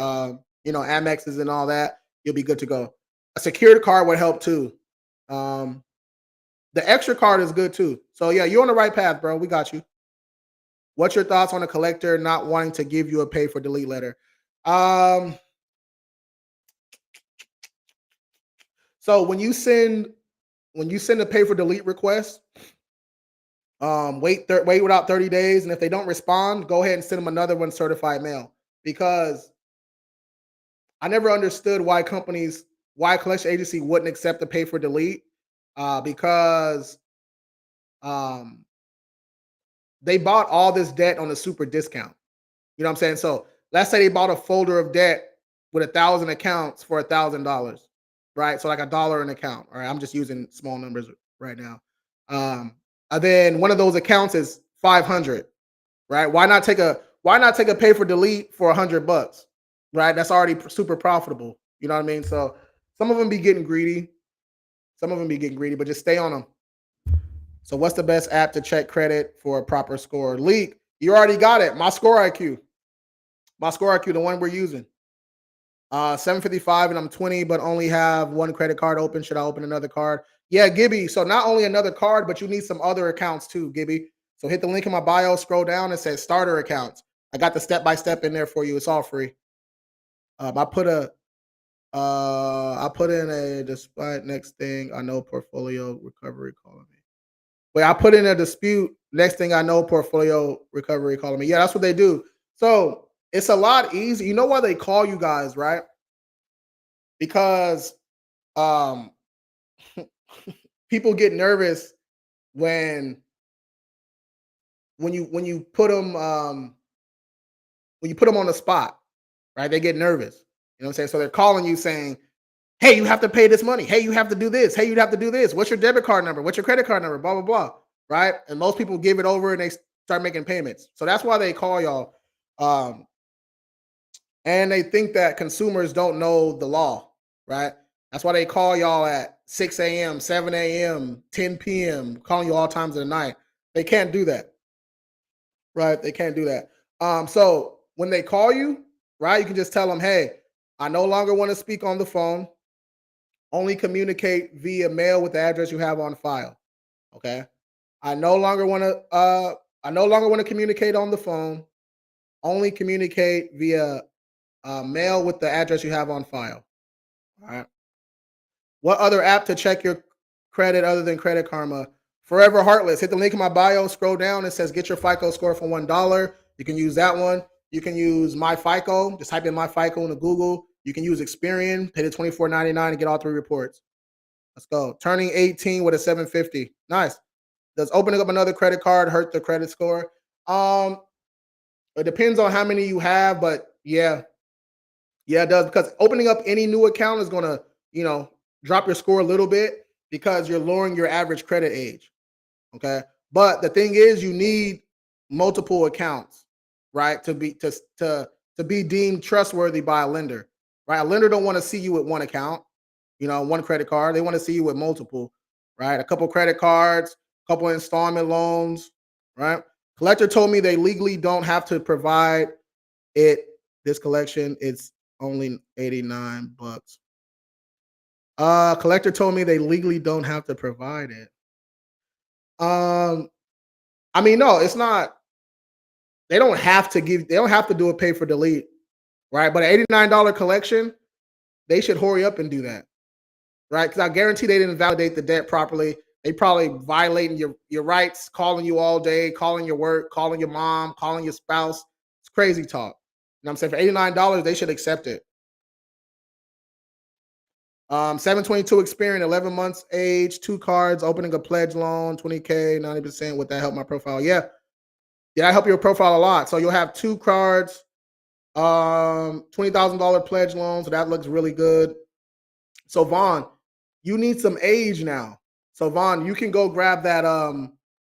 Amexes and all that, you'll be good to go. A secured card would help too. The extra card is good too. So yeah, you're on the right path, bro. We got you. What's your thoughts on a collector not wanting to give you a pay for delete letter? So when you send a pay for delete request, wait without 30 days, and if they don't respond, go ahead and send them another one certified mail. Because I never understood why a collection agency wouldn't accept the pay for delete, because they bought all this debt on a super discount. You know what I'm saying? So let's say they bought a folder of debt with 1,000 accounts for $1,000, right? So like $1 an account. All right, I'm just using small numbers right now. And then one of those accounts is 500, right? Why not take a pay for delete for $100, right? That's already super profitable. You know what I mean? So some of them be getting greedy. But just stay on them. So what's the best app to check credit for a proper score? Leak, you already got it. My Score IQ, the one we're using. 755 and I'm 20, but only have one credit card open. Should I open another card? Yeah, Gibby. So not only another card, but you need some other accounts too, Gibby. So hit the link in my bio, scroll down, it says starter accounts. I got the step-by-step in there for you. It's all free. I put in a despite next thing I know portfolio recovery calling me. Wait, I put in a dispute. Next thing I know, portfolio recovery calling me. Yeah, that's what they do. So it's a lot easier. You know why they call you guys, right? Because people get nervous when you put them on the spot, right? They get nervous. You know what I'm saying? So they're calling you saying, Hey, you have to pay this money. Hey, you have to do this. Hey, you'd have to do this. What's your debit card number? What's your credit card number? Blah, blah, blah. Right. And most people give it over and they start making payments. So that's why they call y'all. And they think that consumers don't know the law. Right. That's why they call y'all at 6 a.m., 7 a.m., 10 p.m., calling you all times of the night. They can't do that. Right. They can't do that. So when they call you, right, you can just tell them, hey, I no longer want to speak on the phone. Only communicate via mail with the address you have on file. Okay. I no longer want to communicate on the phone. Only communicate via mail with the address you have on file. All right. What other app to check your credit other than Credit Karma? Forever Heartless. Hit the link in my bio, scroll down. It says get your FICO score for $1. You can use that one. You can use My FICO. Just type in My FICO into Google. You can use Experian, pay the $24.99 and get all 3 reports. Let's go. Turning 18 with a 750. Nice. Does opening up another credit card hurt the credit score? It depends on how many you have, but yeah, it does, because opening up any new account is gonna, drop your score a little bit because you're lowering your average credit age. Okay. But the thing is, you need multiple accounts, right? To be deemed trustworthy by a lender. Right. A lender don't want to see you with one account, one credit card. They want to see you with multiple, right? A couple credit cards, a couple installment loans, right? Collector told me they legally don't have to provide it. This collection, it's only $89. Collector told me they legally don't have to provide it. I mean, no, it's not. They don't have to do a pay for delete, right? But an $89 collection, they should hurry up and do that, right? Because I guarantee they didn't validate the debt properly. They probably violating your rights, calling you all day, calling your work, calling your mom, calling your spouse. It's crazy talk. You know what I'm saying? For $89, they should accept it. 722 Experian, 11 months age, 2 cards, opening a pledge loan, 20K, 90%. Would that help my profile? Yeah. Yeah, I help your profile a lot. So you'll have 2 cards, $20,000 pledge loan. So that looks really good. So Vaughn, you need some age now. So Vaughn, you can go grab that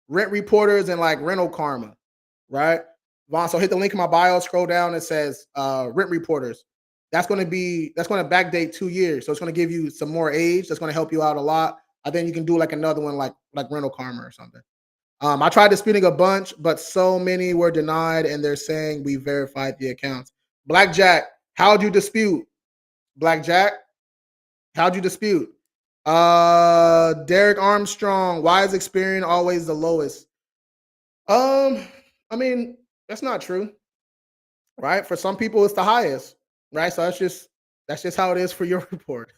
Rent Reporters and like Rental Karma, right? Vaughn, so hit the link in my bio, scroll down, it says Rent Reporters. That's going to backdate 2 years. So it's going to give you some more age. That's going to help you out a lot. I think you can do like another one like Rental Karma or something. I tried disputing a bunch, but so many were denied, and they're saying we verified the accounts. Blackjack, how'd you dispute? Blackjack, how'd you dispute? Derek Armstrong, why is Experian always the lowest? I mean, that's not true, right? For some people, it's the highest, right? So that's just how it is for your report.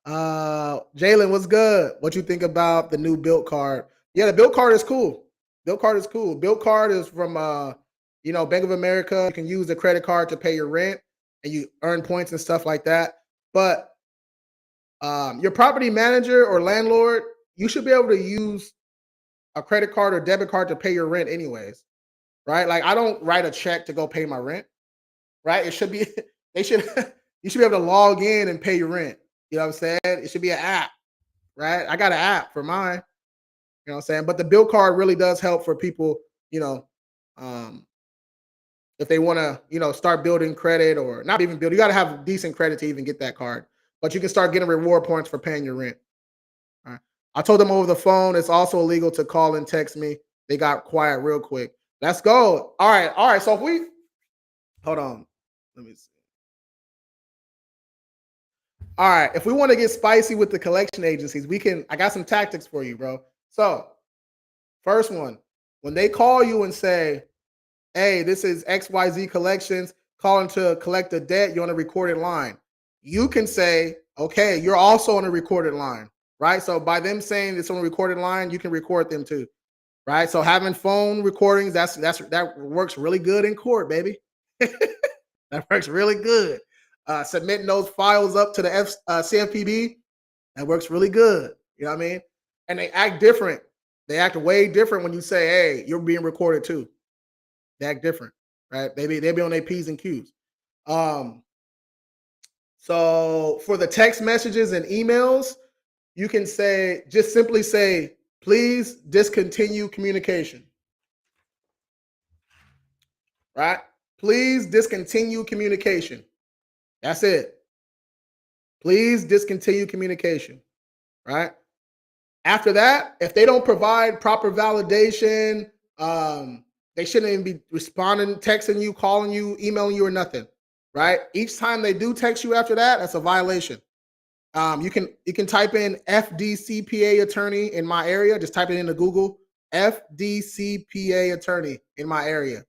Jalen, what's good? What you think about the new built card? Yeah, the built card is cool. Built card is cool. Built card is from Bank of America. You can use the credit card to pay your rent and you earn points and stuff like that. But your property manager or landlord, you should be able to use a credit card or debit card to pay your rent anyways. Right? Like I don't write a check to go pay my rent. Right? It should be you should be able to log in and pay your rent. You know what I'm saying? It should be an app, right? I got an app for mine. You know what I'm saying? But the bill card really does help for people, um, if they want to, start building credit or not even build. You got to have decent credit to even get that card. But you can start getting reward points for paying your rent. All right. I told them over the phone it's also illegal to call and text me. They got quiet real quick. Let's go. All right. So if we hold on, let me see. All right. If we want to get spicy with the collection agencies, I got some tactics for you, bro. So, first one, when they call you and say, hey, this is XYZ Collections calling to collect a debt, you're on a recorded line. You can say, okay, you're also on a recorded line, right? So by them saying it's on a recorded line, you can record them too, right? So having phone recordings, that works really good in court, baby. That works really good. Submitting those files up to the CFPB, that works really good. You know what I mean? And they act different. They act way different when you say, hey, you're being recorded too. They act different, right? They be on their P's and Q's. So for the text messages and emails, you can say, just simply say, please discontinue communication. Right? Please discontinue communication. That's it. Please discontinue communication. Right? After that, if they don't provide proper validation, they shouldn't even be responding, texting you, calling you, emailing you, or nothing. Right? Each time they do text you after that, that's a violation. You can type in FDCPA attorney in my area. Just type it into Google. FDCPA attorney in my area.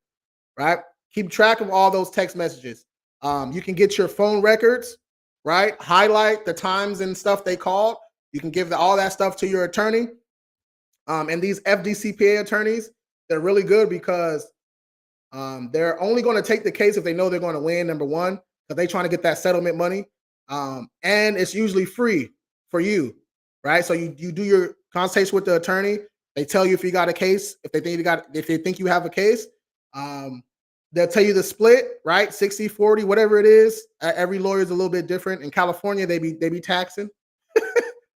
Right? Keep track of all those text messages. You can get your phone records. Right? Highlight the times and stuff they called. You can give all that stuff to your attorney. And these FDCPA attorneys, they're really good because they're only going to take the case if they know they're going to win, number one, because they're trying to get that settlement money. And it's usually free for you, right? So you do your consultation with the attorney. They tell you if you got a case, if they think you have a case. They'll tell you the split, right? 60-40, whatever it is. Every lawyer is a little bit different. In California, they be taxing.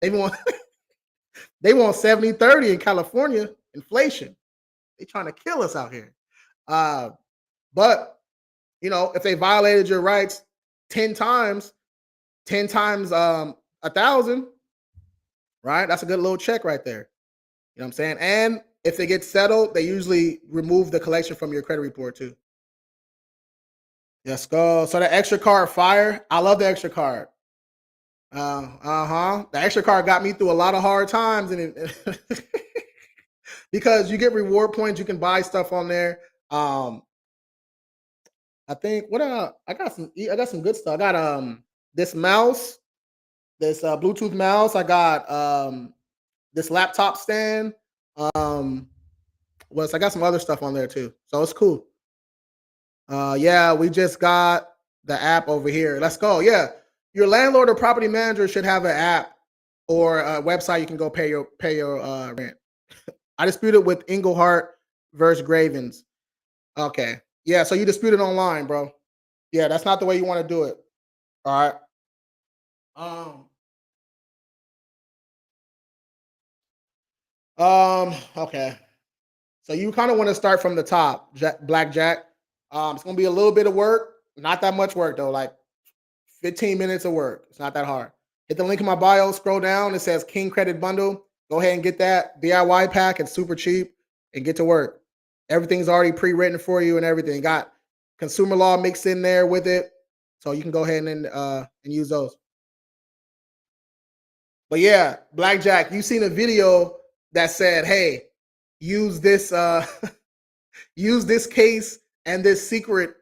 They want 70-30 in California. Inflation. They trying to kill us out here. But if they violated your rights 10 times 1,000, right? That's a good little check right there. You know what I'm saying? And if they get settled, they usually remove the collection from your credit report too. Let's go. So the extra card fire. I love the extra card. The extra card got me through a lot of hard times, and because you get reward points, you can buy stuff on there. I think I got some good stuff. I got this mouse, this Bluetooth mouse. I got this laptop stand. I got some other stuff on there too. So it's cool. Yeah, we just got the app over here. Let's go. Yeah. Your landlord or property manager should have an app or a website you can go pay your rent. I disputed with Englehart versus Gravens. Okay. Yeah, so you disputed online, bro. Yeah, that's not the way you want to do it. All right. Okay. So you kind of want to start from the top, Blackjack. It's gonna be a little bit of work, not that much work though, like 15 minutes of work. It's not that hard. Hit the link in my bio, scroll down. It says King Credit Bundle. Go ahead and get that DIY pack. It's super cheap and get to work. Everything's already pre-written for you and everything. Got consumer law mixed in there with it. So you can go ahead and use those. But yeah, Blackjack, you seen a video that said, hey, use this use this case and this secret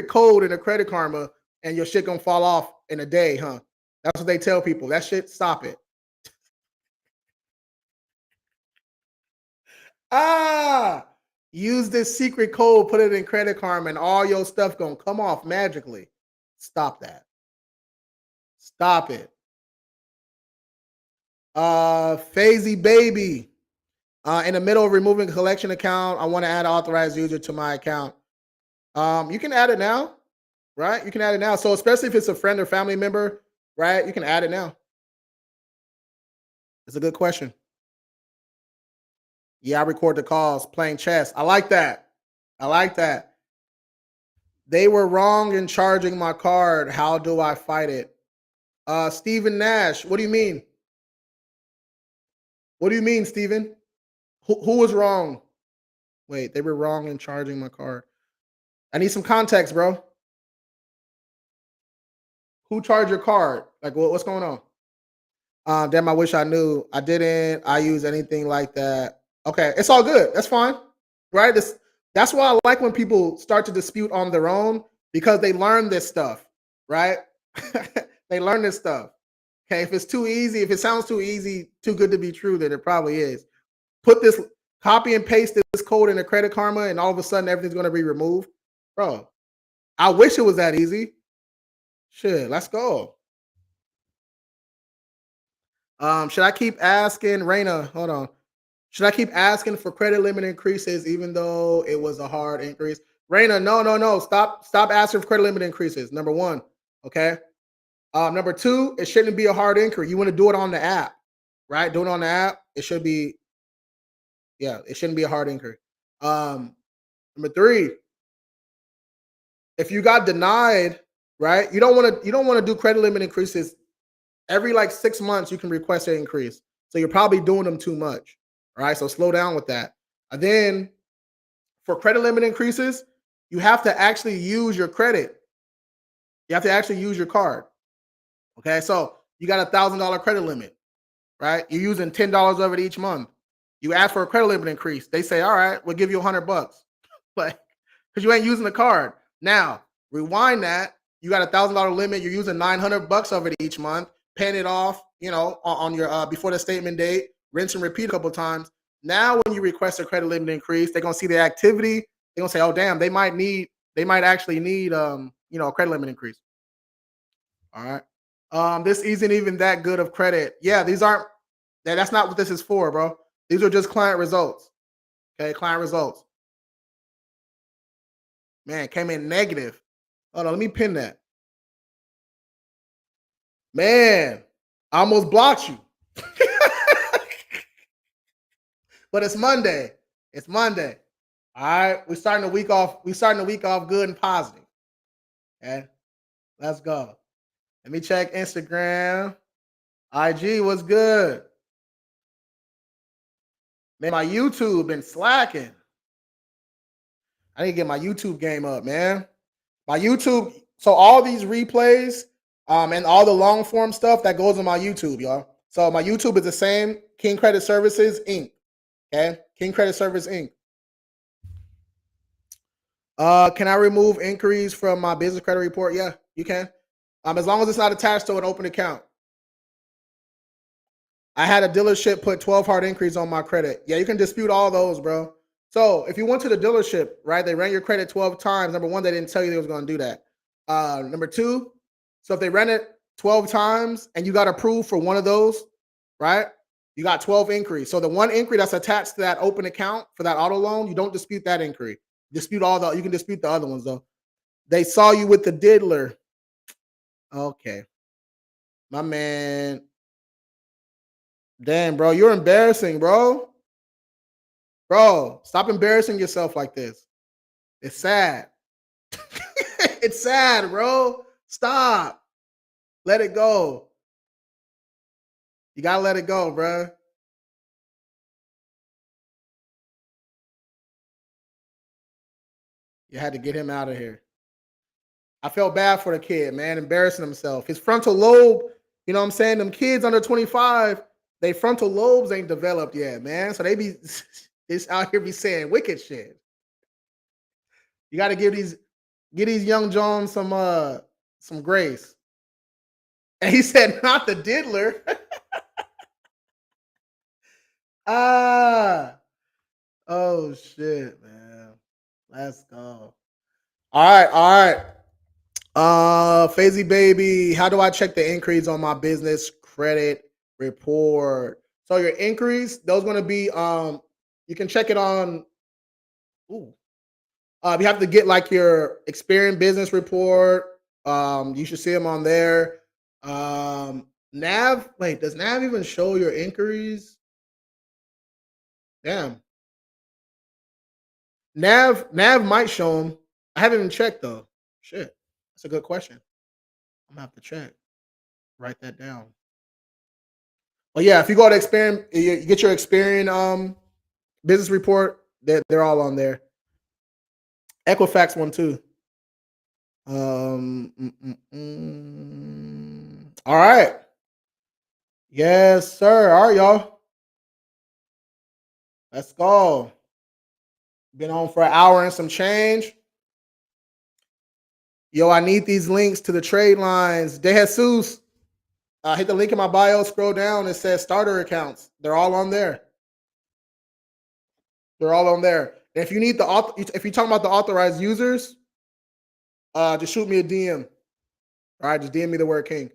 code in a Credit Karma and your shit gonna fall off in a day, huh? That's what they tell people. That shit, stop it. Use this secret code, put it in Credit Karma, and all your stuff gonna come off magically. Stop that. Stop it. Fazy Baby. In the middle of removing a collection account, I want to add an authorized user to my account. You can add it now, right? You can add it now. So especially if it's a friend or family member, right? You can add it now. It's a good question. Yeah, I record the calls playing chess. I like that. I like that. They were wrong in charging my card. How do I fight it? Stephen Nash. What do you mean? What do you mean, Stephen? Who was wrong? Wait, they were wrong in charging my card. I need some context, bro. Who charged your card? Like, what's going on? Damn, I wish I knew. I didn't. I use anything like that. Okay, it's all good. That's fine, right? That's why I like when people start to dispute on their own because they learn this stuff, right? They learn this stuff. Okay, if it's too easy, if it sounds too easy, too good to be true, then it probably is. Put this, copy and paste this code in a Credit Karma, and all of a sudden everything's going to be removed, bro. I wish it was that easy. Shit, let's go. Should I keep asking, Raina? Hold on. Should I keep asking for credit limit increases even though it was a hard increase? Raina, no. Stop asking for credit limit increases. Number one, okay? Number two, it shouldn't be a hard inquiry. You want to do it on the app, right? Do it on the app. It should be, yeah, it shouldn't be a hard inquiry. Number three, if you got denied, right? You don't want to do credit limit increases every like 6 months. You can request an increase, so you're probably doing them too much. All right, so slow down with that. And then for credit limit increases, you have to actually use your credit. You have to actually use your card. Okay, so you got $1,000 credit limit, right? You're using $10 of it each month. You ask for a credit limit increase. They say, all right, we'll give you $100, but because you ain't using the card. Now rewind that. You got $1,000 limit. You're using $900 of it each month, paying it off. On your before the statement date. Rinse and repeat a couple times. Now, when you request a credit limit increase, they're gonna see the activity. They're gonna say, "Oh, damn, they might actually need a credit limit increase." All right. This isn't even that good of credit. Yeah, these aren't. That's not what this is for, bro. These are just client results. Okay, client results. Man, came in negative. Hold on, let me pin that. Man, I almost blocked you. But it's Monday. It's Monday. All right. We're starting the week off. We're starting the week off good and positive. Okay. Let's go. Let me check Instagram. IG was good. Man, my YouTube been slacking. I need to get my YouTube game up, man. My YouTube, so all these replays, and all the long form stuff that goes on my YouTube, y'all. So my YouTube is the same, King Credit Services Inc. Okay, King Credit Service Inc. Can I remove inquiries from my business credit report? Yeah, you can. As long as it's not attached to an open account. I had a dealership put 12 hard inquiries on my credit. Yeah, you can dispute all those, bro. So if you went to the dealership, right, they ran your credit 12 times. Number one, they didn't tell you they was going to do that. Number two, so if they ran it 12 times and you got approved for one of those, right, you got 12 inquiries. So the one inquiry that's attached to that open account for that auto loan, you don't dispute that inquiry. You can dispute the other ones though. They saw you with the diddler. Okay. My man. Damn, bro, you're embarrassing, bro. Bro, stop embarrassing yourself like this. It's sad. It's sad, bro. Stop. Let it go. You gotta let it go, bro. You had to get him out of here. I felt bad for the kid, man, embarrassing himself. His frontal lobe, you know what I'm saying? Them kids under 25, they frontal lobes ain't developed yet, man. So they be it's out here be saying wicked shit. You got to give these young Jones some grace. And he said, not the diddler. Ah, oh shit, man. Let's go. All right. Fazy baby, how do I check the inquiries on my business credit report? So your inquiries, those going to be you can check it on. Ooh, you have to get like your Experian business report. You should see them on there. Nav, wait, does Nav even show your inquiries? Damn. Nav might show them. I haven't even checked though. Shit. That's a good question. I'm gonna have to check. Write that down. But yeah, if you go to Experian, you get your Experian business report, they're all on there. Equifax one too. All right. Yes, sir. All right, y'all. Let's go. Been on for an hour and some change. Yo, I need these links to the trade lines. De Jesus, hit the link in my bio, scroll down, it says starter accounts. They're all on there. They're all on there. If you need if you're talking about the authorized users, just shoot me a DM. All right, just DM me the word king.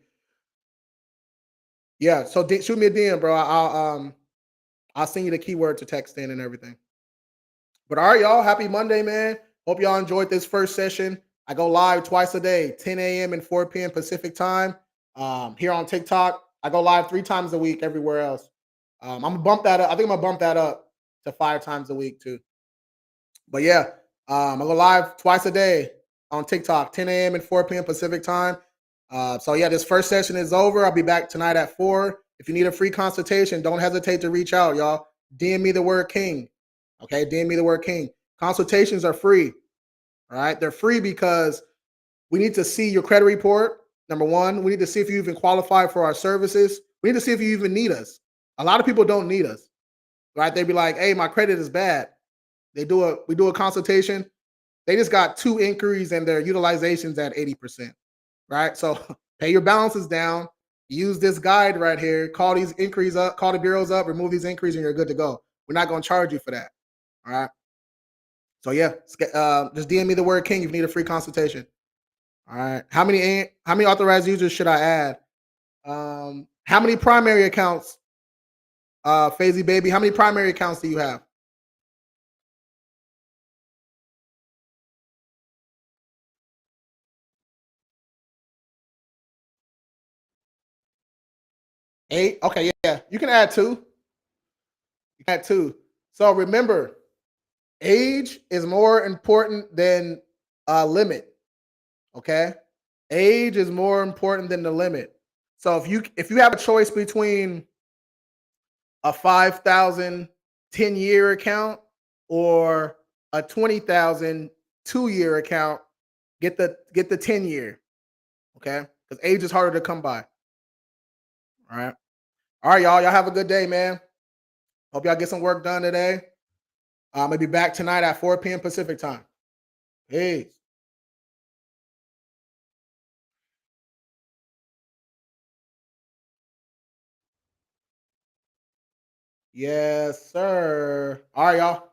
Yeah, so shoot me a DM, bro. I'll send you the keyword to text in and everything. But all right, y'all. Happy Monday, man. Hope y'all enjoyed this first session. I go live twice a day, 10 a.m. and 4 p.m. Pacific time. Here on TikTok, I go live 3 times a week everywhere else. I'm gonna bump that up. I think I'm gonna bump that up to 5 times a week too. But yeah, I go live twice a day on TikTok, 10 a.m. and 4 p.m. Pacific time. So yeah, this first session is over. I'll be back tonight at 4. If you need a free consultation, don't hesitate to reach out, y'all. DM me the word king. Okay, DM me the word king. Consultations are free. All right, they're free because we need to see your credit report. Number one, we need to see if you even qualify for our services. We need to see if you even need us. A lot of people don't need us, right? They'd be like, "Hey, my credit is bad." We do a consultation. They just got 2 inquiries and their utilization's at 80%, right? So pay your balances down. Use this guide right here. Call these inquiries up, call the bureaus up, remove these inquiries, and you're good to go. We're not going to charge you for that. All right. So yeah, just DM me the word king if you need a free consultation. All right. How many authorized users should I add? How many primary accounts, Fazy baby? How many primary accounts do you have? 8. Okay, yeah. You can add 2. You can add 2. So remember, age is more important than limit. Okay, age is more important than the limit. So if you have a choice between a 5,000 10-year account or a 20,000 2-year account, get the 10-year. Okay, because age is harder to come by. All right, all right, y'all. Y'all have a good day, man. Hope y'all get some work done today. I'm gonna be back tonight at 4 p.m. Pacific time. Peace. Yes, sir. All right, y'all.